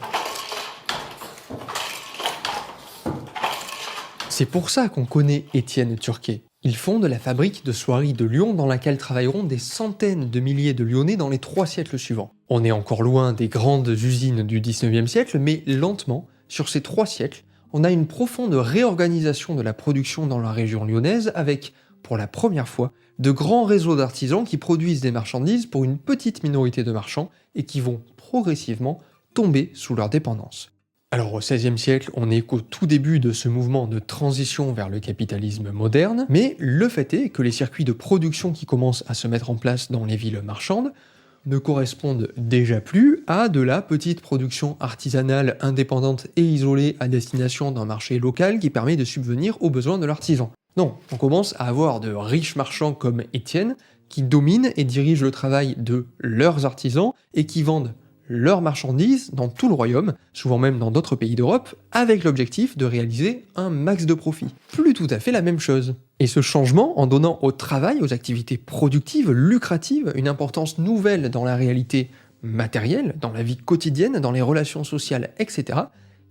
C'est pour ça qu'on connaît Étienne Turquet. Il fonde la fabrique de soieries de Lyon dans laquelle travailleront des centaines de milliers de Lyonnais dans les 3 siècles suivants. On est encore loin des grandes usines du XIXe siècle, mais lentement, sur ces 3 siècles, on a une profonde réorganisation de la production dans la région lyonnaise avec, pour la première fois, de grands réseaux d'artisans qui produisent des marchandises pour une petite minorité de marchands et qui vont progressivement tomber sous leur dépendance. Alors au XVIe siècle, on est qu'au tout début de ce mouvement de transition vers le capitalisme moderne, mais le fait est que les circuits de production qui commencent à se mettre en place dans les villes marchandes ne correspondent déjà plus à de la petite production artisanale indépendante et isolée à destination d'un marché local qui permet de subvenir aux besoins de l'artisan. Non, on commence à avoir de riches marchands comme Étienne qui dominent et dirigent le travail de leurs artisans et qui vendent leurs marchandises dans tout le royaume, souvent même dans d'autres pays d'Europe, avec l'objectif de réaliser un max de profit. Plus tout à fait la même chose. Et ce changement, en donnant au travail, aux activités productives, lucratives, une importance nouvelle dans la réalité matérielle, dans la vie quotidienne, dans les relations sociales, etc.,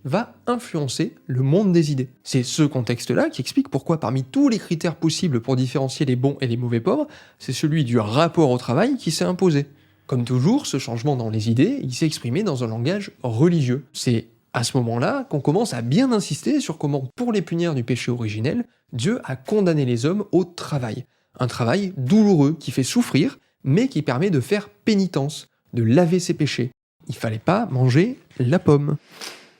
va influencer le monde des idées. C'est ce contexte-là qui explique pourquoi parmi tous les critères possibles pour différencier les bons et les mauvais pauvres, c'est celui du rapport au travail qui s'est imposé. Comme toujours, ce changement dans les idées, il s'est exprimé dans un langage religieux. C'est à ce moment-là qu'on commence à bien insister sur comment, pour les punir du péché originel, Dieu a condamné les hommes au travail. Un travail douloureux qui fait souffrir, mais qui permet de faire pénitence, de laver ses péchés. Il fallait pas manger la pomme.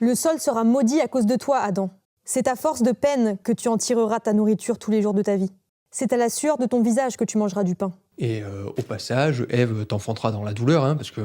Le sol sera maudit à cause de toi, Adam. C'est à force de peine que tu en tireras ta nourriture tous les jours de ta vie. C'est à la sueur de ton visage que tu mangeras du pain. Et au passage, Ève t'enfantera dans la douleur, parce que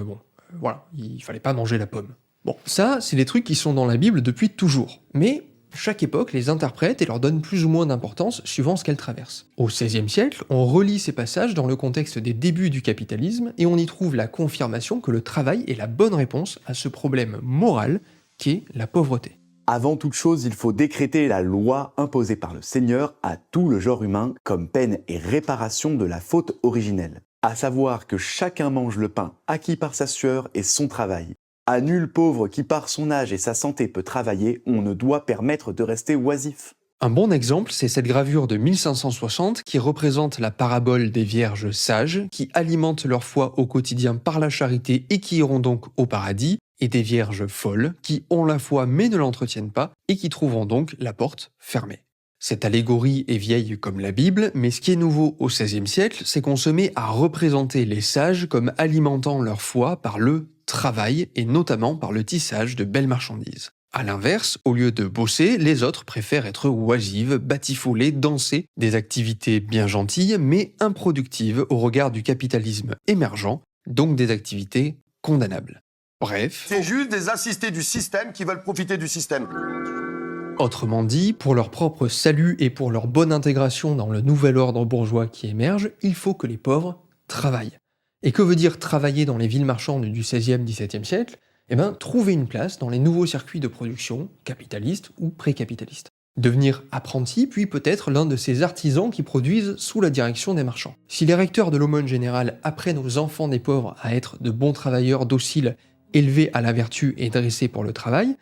voilà, il fallait pas manger la pomme. Bon, ça, c'est des trucs qui sont dans la Bible depuis toujours. Mais chaque époque les interprète et leur donne plus ou moins d'importance suivant ce qu'elle traverse. Au XVIe siècle, on relit ces passages dans le contexte des débuts du capitalisme et on y trouve la confirmation que le travail est la bonne réponse à ce problème moral qu'est la pauvreté. Avant toute chose, il faut décréter la loi imposée par le Seigneur à tout le genre humain comme peine et réparation de la faute originelle. À savoir que chacun mange le pain acquis par sa sueur et son travail. À nul pauvre qui par son âge et sa santé peut travailler, on ne doit permettre de rester oisif. Un bon exemple, c'est cette gravure de 1560 qui représente la parabole des vierges sages qui alimentent leur foi au quotidien par la charité et qui iront donc au paradis, et des vierges folles qui ont la foi mais ne l'entretiennent pas et qui trouveront donc la porte fermée. Cette allégorie est vieille comme la Bible, mais ce qui est nouveau au XVIe siècle, c'est qu'on se met à représenter les sages comme alimentant leur foi par le travail et notamment par le tissage de belles marchandises. A l'inverse, au lieu de bosser, les autres préfèrent être oisives, batifolées, danser, des activités bien gentilles mais improductives au regard du capitalisme émergent, donc des activités condamnables. Bref. C'est juste des assistés du système qui veulent profiter du système. Autrement dit, pour leur propre salut et pour leur bonne intégration dans le nouvel ordre bourgeois qui émerge, il faut que les pauvres travaillent. Et que veut dire travailler dans les villes marchandes du XVIe, XVIIe siècle ? Trouver une place dans les nouveaux circuits de production, capitalistes ou pré-capitalistes. Devenir apprenti, puis peut-être l'un de ces artisans qui produisent sous la direction des marchands. Si les recteurs de l'aumône générale apprennent aux enfants des pauvres à être de bons travailleurs dociles, élevés à la vertu et dressés pour le travail,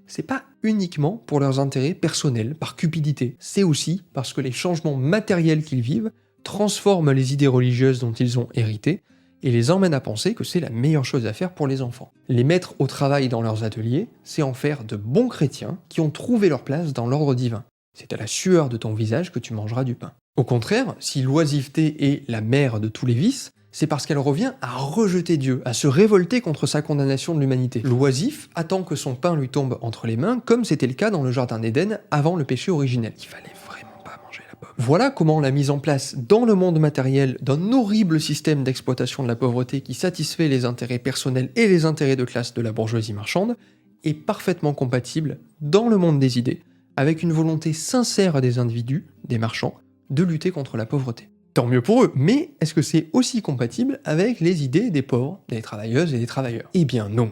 c'est pas uniquement pour leurs intérêts personnels, par cupidité, c'est aussi parce que les changements matériels qu'ils vivent transforment les idées religieuses dont ils ont hérité et les emmènent à penser que c'est la meilleure chose à faire pour les enfants. Les mettre au travail dans leurs ateliers, c'est en faire de bons chrétiens qui ont trouvé leur place dans l'ordre divin. C'est à la sueur de ton visage que tu mangeras du pain. Au contraire, si l'oisiveté est la mère de tous les vices, c'est parce qu'elle revient à rejeter Dieu, à se révolter contre sa condamnation de l'humanité. L'oisif attend que son pain lui tombe entre les mains, comme c'était le cas dans le jardin d'Éden avant le péché originel. Il fallait vraiment pas manger la pomme. Voilà comment la mise en place dans le monde matériel d'un horrible système d'exploitation de la pauvreté qui satisfait les intérêts personnels et les intérêts de classe de la bourgeoisie marchande est parfaitement compatible dans le monde des idées, avec une volonté sincère des individus, des marchands, de lutter contre la pauvreté. Tant mieux pour eux, mais est-ce que c'est aussi compatible avec les idées des pauvres, des travailleuses et des travailleurs? Eh bien non.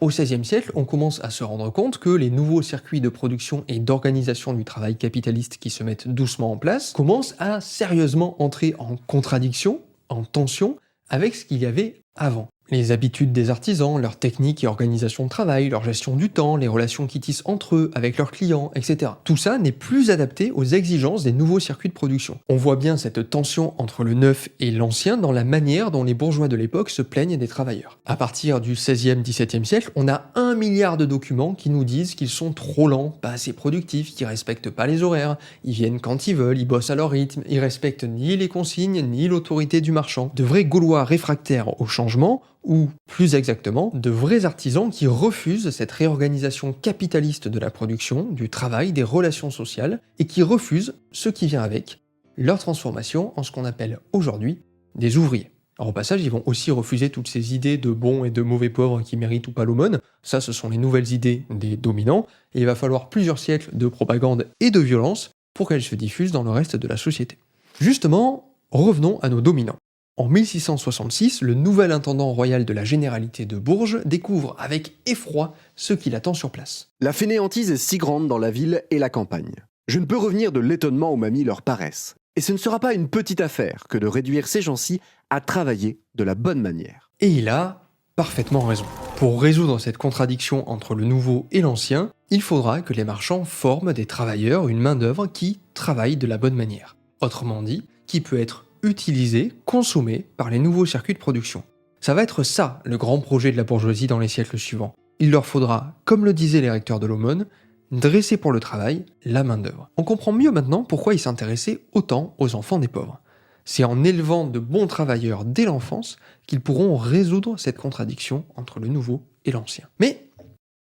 Au XVIe siècle, on commence à se rendre compte que les nouveaux circuits de production et d'organisation du travail capitaliste qui se mettent doucement en place commencent à sérieusement entrer en contradiction, en tension, avec ce qu'il y avait avant. Les habitudes des artisans, leurs techniques et organisations de travail, leur gestion du temps, les relations qu'ils tissent entre eux, avec leurs clients, etc. Tout ça n'est plus adapté aux exigences des nouveaux circuits de production. On voit bien cette tension entre le neuf et l'ancien dans la manière dont les bourgeois de l'époque se plaignent des travailleurs. À partir du XVIe, XVIIe siècle, on a 1 milliard de documents qui nous disent qu'ils sont trop lents, pas assez productifs, qu'ils respectent pas les horaires, ils viennent quand ils veulent, ils bossent à leur rythme, ils respectent ni les consignes, ni l'autorité du marchand. De vrais Gaulois réfractaires au changement, ou plus exactement, de vrais artisans qui refusent cette réorganisation capitaliste de la production, du travail, des relations sociales, et qui refusent ce qui vient avec, leur transformation en ce qu'on appelle aujourd'hui des ouvriers. Alors au passage, ils vont aussi refuser toutes ces idées de bons et de mauvais pauvres qui méritent ou pas l'aumône. Ça, ce sont les nouvelles idées des dominants, et il va falloir plusieurs siècles de propagande et de violence pour qu'elles se diffusent dans le reste de la société. Justement, revenons à nos dominants. En 1666, le nouvel intendant royal de la généralité de Bourges découvre avec effroi ce qu'il attend sur place. La fainéantise est si grande dans la ville et la campagne. Je ne peux revenir de l'étonnement où m'a mis leur paresse. Et ce ne sera pas une petite affaire que de réduire ces gens-ci à travailler de la bonne manière. Et il a parfaitement raison. Pour résoudre cette contradiction entre le nouveau et l'ancien, il faudra que les marchands forment des travailleurs, une main-d'œuvre qui travaille de la bonne manière. Autrement dit, qui peut être utilisé, consommé par les nouveaux circuits de production. Ça va être ça, le grand projet de la bourgeoisie dans les siècles suivants. Il leur faudra, comme le disaient les recteurs de l'aumône, dresser pour le travail la main-d'œuvre. On comprend mieux maintenant pourquoi ils s'intéressaient autant aux enfants des pauvres. C'est en élevant de bons travailleurs dès l'enfance qu'ils pourront résoudre cette contradiction entre le nouveau et l'ancien. Mais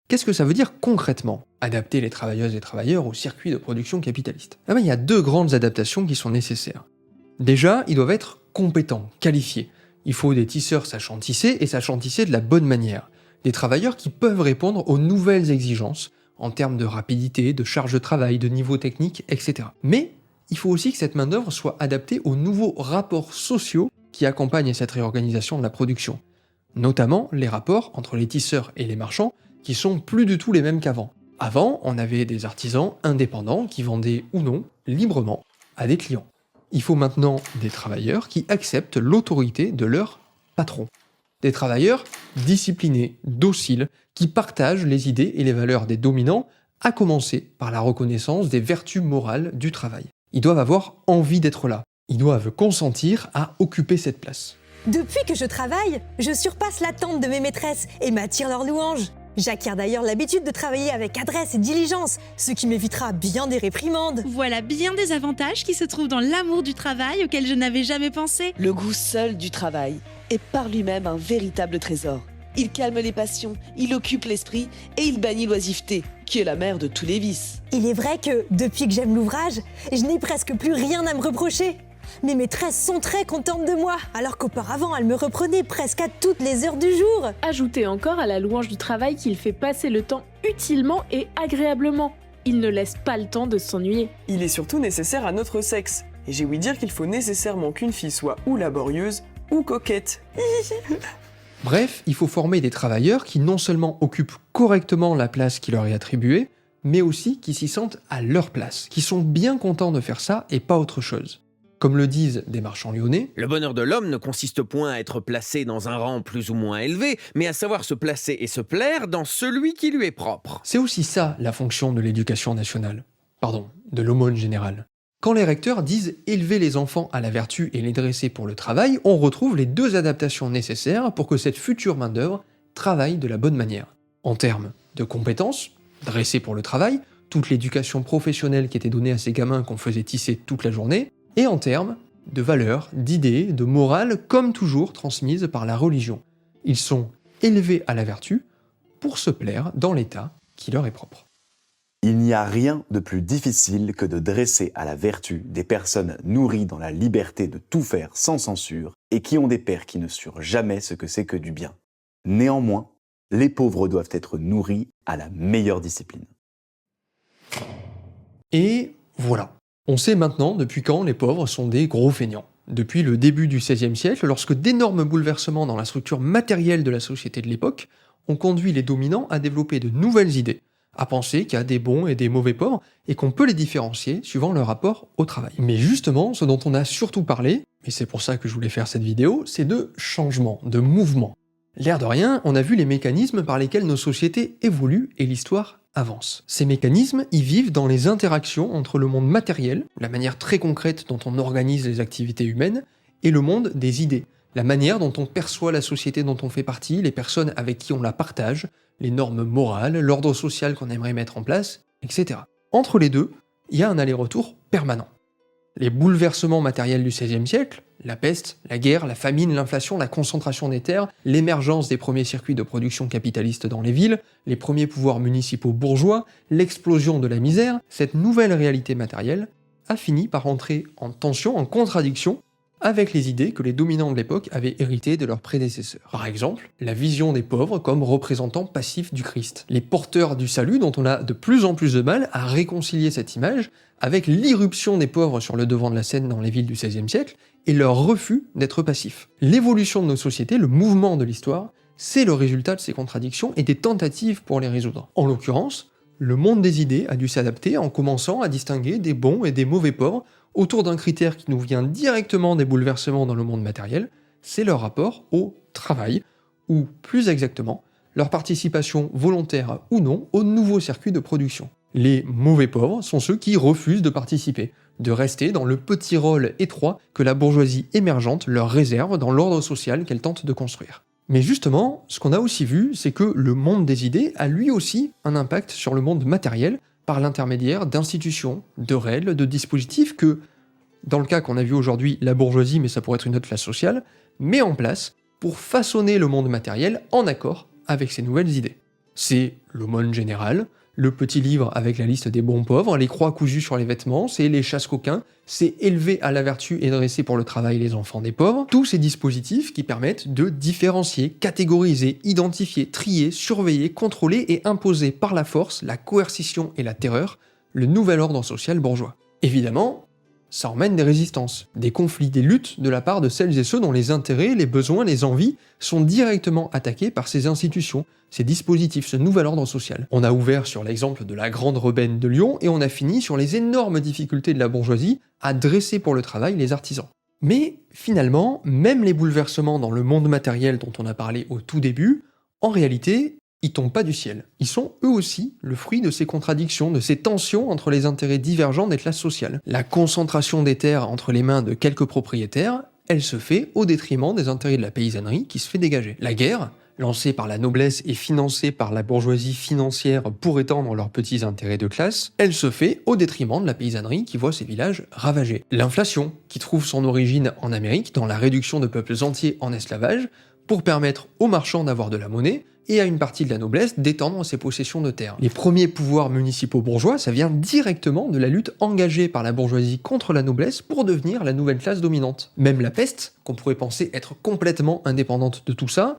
qu'est-ce que ça veut dire concrètement, adapter les travailleuses et travailleurs au circuit de production capitaliste? Il y a 2 grandes adaptations qui sont nécessaires. Déjà, ils doivent être compétents, qualifiés. Il faut des tisseurs sachant tisser et sachant tisser de la bonne manière. Des travailleurs qui peuvent répondre aux nouvelles exigences en termes de rapidité, de charge de travail, de niveau technique, etc. Mais il faut aussi que cette main-d'œuvre soit adaptée aux nouveaux rapports sociaux qui accompagnent cette réorganisation de la production. Notamment les rapports entre les tisseurs et les marchands qui sont plus du tout les mêmes qu'avant. Avant, on avait des artisans indépendants qui vendaient ou non, librement, à des clients. Il faut maintenant des travailleurs qui acceptent l'autorité de leur patron. Des travailleurs disciplinés, dociles, qui partagent les idées et les valeurs des dominants, à commencer par la reconnaissance des vertus morales du travail. Ils doivent avoir envie d'être là. Ils doivent consentir à occuper cette place. Depuis que je travaille, je surpasse l'attente de mes maîtresses et m'attire leurs louanges. J'acquiers d'ailleurs l'habitude de travailler avec adresse et diligence, ce qui m'évitera bien des réprimandes. Voilà bien des avantages qui se trouvent dans l'amour du travail auquel je n'avais jamais pensé. Le goût seul du travail est par lui-même un véritable trésor. Il calme les passions, il occupe l'esprit et il bannit l'oisiveté, qui est la mère de tous les vices. Il est vrai que, depuis que j'aime l'ouvrage, je n'ai presque plus rien à me reprocher. Mes maîtresses sont très contentes de moi, alors qu'auparavant elles me reprenaient presque à toutes les heures du jour. Ajoutez encore à la louange du travail qu'il fait passer le temps utilement et agréablement. Il ne laisse pas le temps de s'ennuyer. Il est surtout nécessaire à notre sexe. Et j'ai ouï dire qu'il faut nécessairement qu'une fille soit ou laborieuse ou coquette. Bref, il faut former des travailleurs qui non seulement occupent correctement la place qui leur est attribuée, mais aussi qui s'y sentent à leur place, qui sont bien contents de faire ça et pas autre chose. Comme le disent des marchands lyonnais, le bonheur de l'homme ne consiste point à être placé dans un rang plus ou moins élevé, mais à savoir se placer et se plaire dans celui qui lui est propre. C'est aussi ça la fonction de l'éducation nationale. Pardon, de l'aumône générale. Quand les recteurs disent élever les enfants à la vertu et les dresser pour le travail, on retrouve les 2 adaptations nécessaires pour que cette future main-d'œuvre travaille de la bonne manière. En termes de compétences, dresser pour le travail, toute l'éducation professionnelle qui était donnée à ces gamins qu'on faisait tisser toute la journée, et en termes de valeurs, d'idées, de morale, comme toujours transmises par la religion. Ils sont élevés à la vertu pour se plaire dans l'état qui leur est propre. Il n'y a rien de plus difficile que de dresser à la vertu des personnes nourries dans la liberté de tout faire sans censure et qui ont des pères qui ne surent jamais ce que c'est que du bien. Néanmoins, les pauvres doivent être nourris à la meilleure discipline. Et voilà. On sait maintenant depuis quand les pauvres sont des gros feignants. Depuis le début du XVIe siècle, lorsque d'énormes bouleversements dans la structure matérielle de la société de l'époque ont conduit les dominants à développer de nouvelles idées, à penser qu'il y a des bons et des mauvais pauvres, et qu'on peut les différencier suivant leur rapport au travail. Mais justement, ce dont on a surtout parlé, et c'est pour ça que je voulais faire cette vidéo, c'est de changement, de mouvement. L'air de rien, on a vu les mécanismes par lesquels nos sociétés évoluent et l'histoire avance. Ces mécanismes y vivent dans les interactions entre le monde matériel, la manière très concrète dont on organise les activités humaines, et le monde des idées, la manière dont on perçoit la société dont on fait partie, les personnes avec qui on la partage, les normes morales, l'ordre social qu'on aimerait mettre en place, etc. Entre les deux, il y a un aller-retour permanent. Les bouleversements matériels du XVIe siècle, la peste, la guerre, la famine, l'inflation, la concentration des terres, l'émergence des premiers circuits de production capitalistes dans les villes, les premiers pouvoirs municipaux bourgeois, l'explosion de la misère, cette nouvelle réalité matérielle a fini par entrer en tension, en contradiction avec les idées que les dominants de l'époque avaient héritées de leurs prédécesseurs. Par exemple, la vision des pauvres comme représentants passifs du Christ. Les porteurs du salut dont on a de plus en plus de mal à réconcilier cette image avec l'irruption des pauvres sur le devant de la scène dans les villes du XVIe siècle et leur refus d'être passifs. L'évolution de nos sociétés, le mouvement de l'histoire, c'est le résultat de ces contradictions et des tentatives pour les résoudre. En l'occurrence, le monde des idées a dû s'adapter en commençant à distinguer des bons et des mauvais pauvres autour d'un critère qui nous vient directement des bouleversements dans le monde matériel, c'est leur rapport au travail, ou plus exactement, leur participation volontaire ou non au nouveau circuit de production. Les mauvais pauvres sont ceux qui refusent de participer, de rester dans le petit rôle étroit que la bourgeoisie émergente leur réserve dans l'ordre social qu'elle tente de construire. Mais justement, ce qu'on a aussi vu, c'est que le monde des idées a lui aussi un impact sur le monde matériel par l'intermédiaire d'institutions, de règles, de dispositifs que, dans le cas qu'on a vu aujourd'hui, la bourgeoisie, mais ça pourrait être une autre classe sociale, met en place pour façonner le monde matériel en accord avec ces nouvelles idées. C'est l'aumône générale, le petit livre avec la liste des bons pauvres, les croix cousues sur les vêtements, c'est les chasse-coquins, c'est élever à la vertu et dresser pour le travail les enfants des pauvres. Tous ces dispositifs qui permettent de différencier, catégoriser, identifier, trier, surveiller, contrôler et imposer par la force, la coercition et la terreur, le nouvel ordre social bourgeois. Évidemment, ça emmène des résistances, des conflits, des luttes de la part de celles et ceux dont les intérêts, les besoins, les envies sont directement attaqués par ces institutions, ces dispositifs, ce nouvel ordre social. On a ouvert sur l'exemple de la Grande Rebenne de Lyon et on a fini sur les énormes difficultés de la bourgeoisie à dresser pour le travail les artisans. Mais finalement, même les bouleversements dans le monde matériel dont on a parlé au tout début, en réalité, ils tombent pas du ciel. Ils sont eux aussi le fruit de ces contradictions, de ces tensions entre les intérêts divergents des classes sociales. La concentration des terres entre les mains de quelques propriétaires, elle se fait au détriment des intérêts de la paysannerie qui se fait dégager. La guerre, lancée par la noblesse et financée par la bourgeoisie financière pour étendre leurs petits intérêts de classe, elle se fait au détriment de la paysannerie qui voit ses villages ravagés. L'inflation, qui trouve son origine en Amérique dans la réduction de peuples entiers en esclavage, pour permettre aux marchands d'avoir de la monnaie, et à une partie de la noblesse d'étendre ses possessions de terres. Les premiers pouvoirs municipaux bourgeois, ça vient directement de la lutte engagée par la bourgeoisie contre la noblesse pour devenir la nouvelle classe dominante. Même la peste, qu'on pourrait penser être complètement indépendante de tout ça,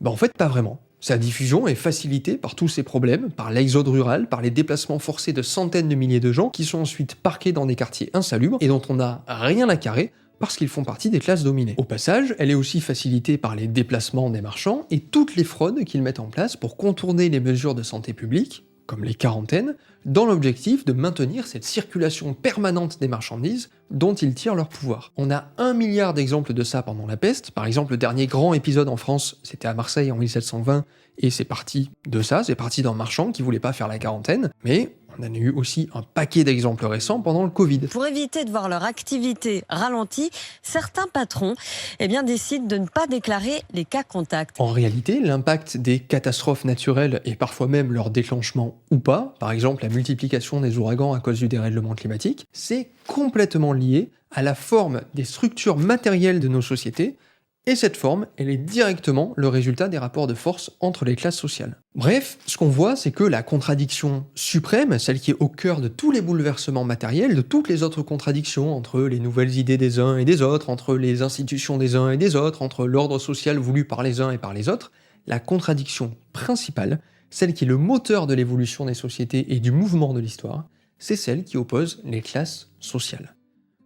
en fait pas vraiment. Sa diffusion est facilitée par tous ces problèmes, par l'exode rural, par les déplacements forcés de centaines de milliers de gens qui sont ensuite parqués dans des quartiers insalubres et dont on n'a rien à carrer parce qu'ils font partie des classes dominées. Au passage, elle est aussi facilitée par les déplacements des marchands et toutes les fraudes qu'ils mettent en place pour contourner les mesures de santé publique, comme les quarantaines, dans l'objectif de maintenir cette circulation permanente des marchandises dont ils tirent leur pouvoir. On a 1 milliard d'exemples de ça pendant la peste. Par exemple, le dernier grand épisode en France, c'était à Marseille en 1720, et c'est parti de ça, c'est parti d'un marchand qui voulait pas faire la quarantaine, mais On en a eu aussi un paquet d'exemples récents pendant le Covid. Pour éviter de voir leur activité ralentie, certains patrons décident de ne pas déclarer les cas contacts. En réalité, l'impact des catastrophes naturelles et parfois même leur déclenchement ou pas, par exemple la multiplication des ouragans à cause du dérèglement climatique, c'est complètement lié à la forme des structures matérielles de nos sociétés. Et cette forme, elle est directement le résultat des rapports de force entre les classes sociales. Bref, ce qu'on voit, c'est que la contradiction suprême, celle qui est au cœur de tous les bouleversements matériels, de toutes les autres contradictions entre les nouvelles idées des uns et des autres, entre les institutions des uns et des autres, entre l'ordre social voulu par les uns et par les autres, la contradiction principale, celle qui est le moteur de l'évolution des sociétés et du mouvement de l'histoire, c'est celle qui oppose les classes sociales.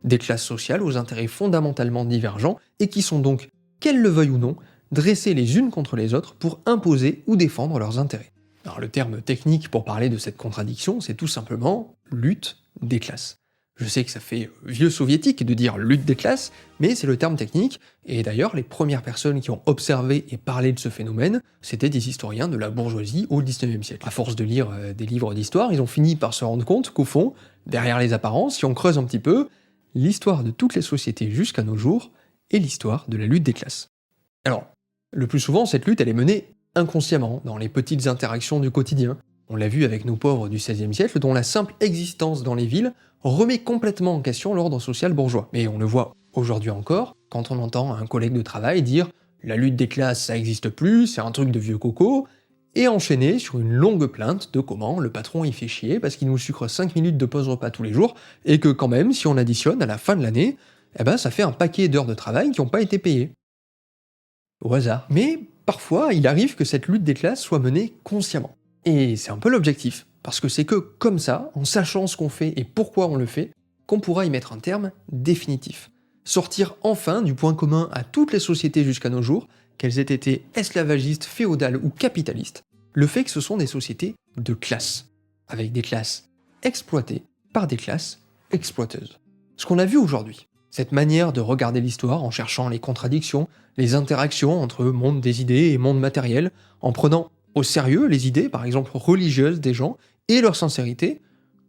Des classes sociales aux intérêts fondamentalement divergents et qui sont donc, qu'elles le veuillent ou non, dressées les unes contre les autres pour imposer ou défendre leurs intérêts. Alors le terme technique pour parler de cette contradiction, c'est tout simplement lutte des classes. Je sais que ça fait vieux soviétique de dire lutte des classes, mais c'est le terme technique, et d'ailleurs les premières personnes qui ont observé et parlé de ce phénomène, c'était des historiens de la bourgeoisie au XIXe siècle. À force de lire des livres d'histoire, ils ont fini par se rendre compte qu'au fond, derrière les apparences, si on creuse un petit peu, l'histoire de toutes les sociétés jusqu'à nos jours, et l'histoire de la lutte des classes. Alors, le plus souvent, cette lutte, elle est menée inconsciemment, dans les petites interactions du quotidien. On l'a vu avec nos pauvres du XVIe siècle, dont la simple existence dans les villes remet complètement en question l'ordre social bourgeois. Mais on le voit aujourd'hui encore, quand on entend un collègue de travail dire « la lutte des classes, ça n'existe plus, c'est un truc de vieux coco », et enchaîner sur une longue plainte de comment le patron y fait chier parce qu'il nous sucre 5 minutes de pause repas tous les jours, et que quand même, si on additionne à la fin de l'année, ça fait un paquet d'heures de travail qui n'ont pas été payées. Au hasard. Mais parfois, il arrive que cette lutte des classes soit menée consciemment. Et c'est un peu l'objectif, parce que c'est que comme ça, en sachant ce qu'on fait et pourquoi on le fait, qu'on pourra y mettre un terme définitif. Sortir enfin du point commun à toutes les sociétés jusqu'à nos jours, qu'elles aient été esclavagistes, féodales ou capitalistes, le fait que ce sont des sociétés de classe, avec des classes exploitées par des classes exploiteuses. Ce qu'on a vu aujourd'hui, cette manière de regarder l'histoire en cherchant les contradictions, les interactions entre monde des idées et monde matériel, en prenant au sérieux les idées, par exemple religieuses des gens, et leur sincérité,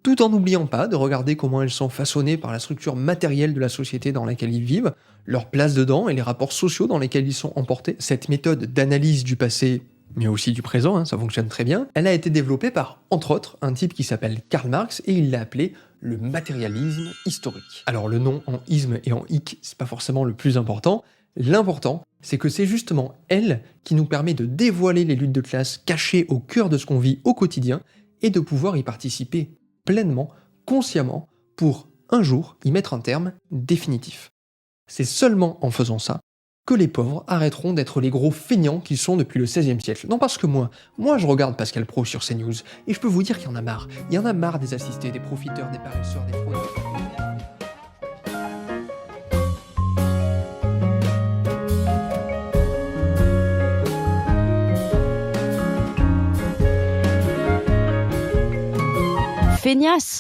tout en n'oubliant pas de regarder comment elles sont façonnées par la structure matérielle de la société dans laquelle ils vivent, leur place dedans et les rapports sociaux dans lesquels ils sont emportés. Cette méthode d'analyse du passé, mais aussi du présent, ça fonctionne très bien, elle a été développée par, entre autres, un type qui s'appelle Karl Marx, et il l'a appelé le matérialisme historique. Alors le nom en isme et en hic, c'est pas forcément le plus important. L'important, c'est que c'est justement elle qui nous permet de dévoiler les luttes de classe cachées au cœur de ce qu'on vit au quotidien et de pouvoir y participer pleinement, consciemment, pour un jour y mettre un terme définitif. C'est seulement en faisant ça que les pauvres arrêteront d'être les gros feignants qu'ils sont depuis le XVIe siècle. Non, parce que moi je regarde Pascal Praud sur CNews, et je peux vous dire qu'il y en a marre. Il y en a marre des assistés, des profiteurs, des paresseurs, des fraudeurs. Feignasse.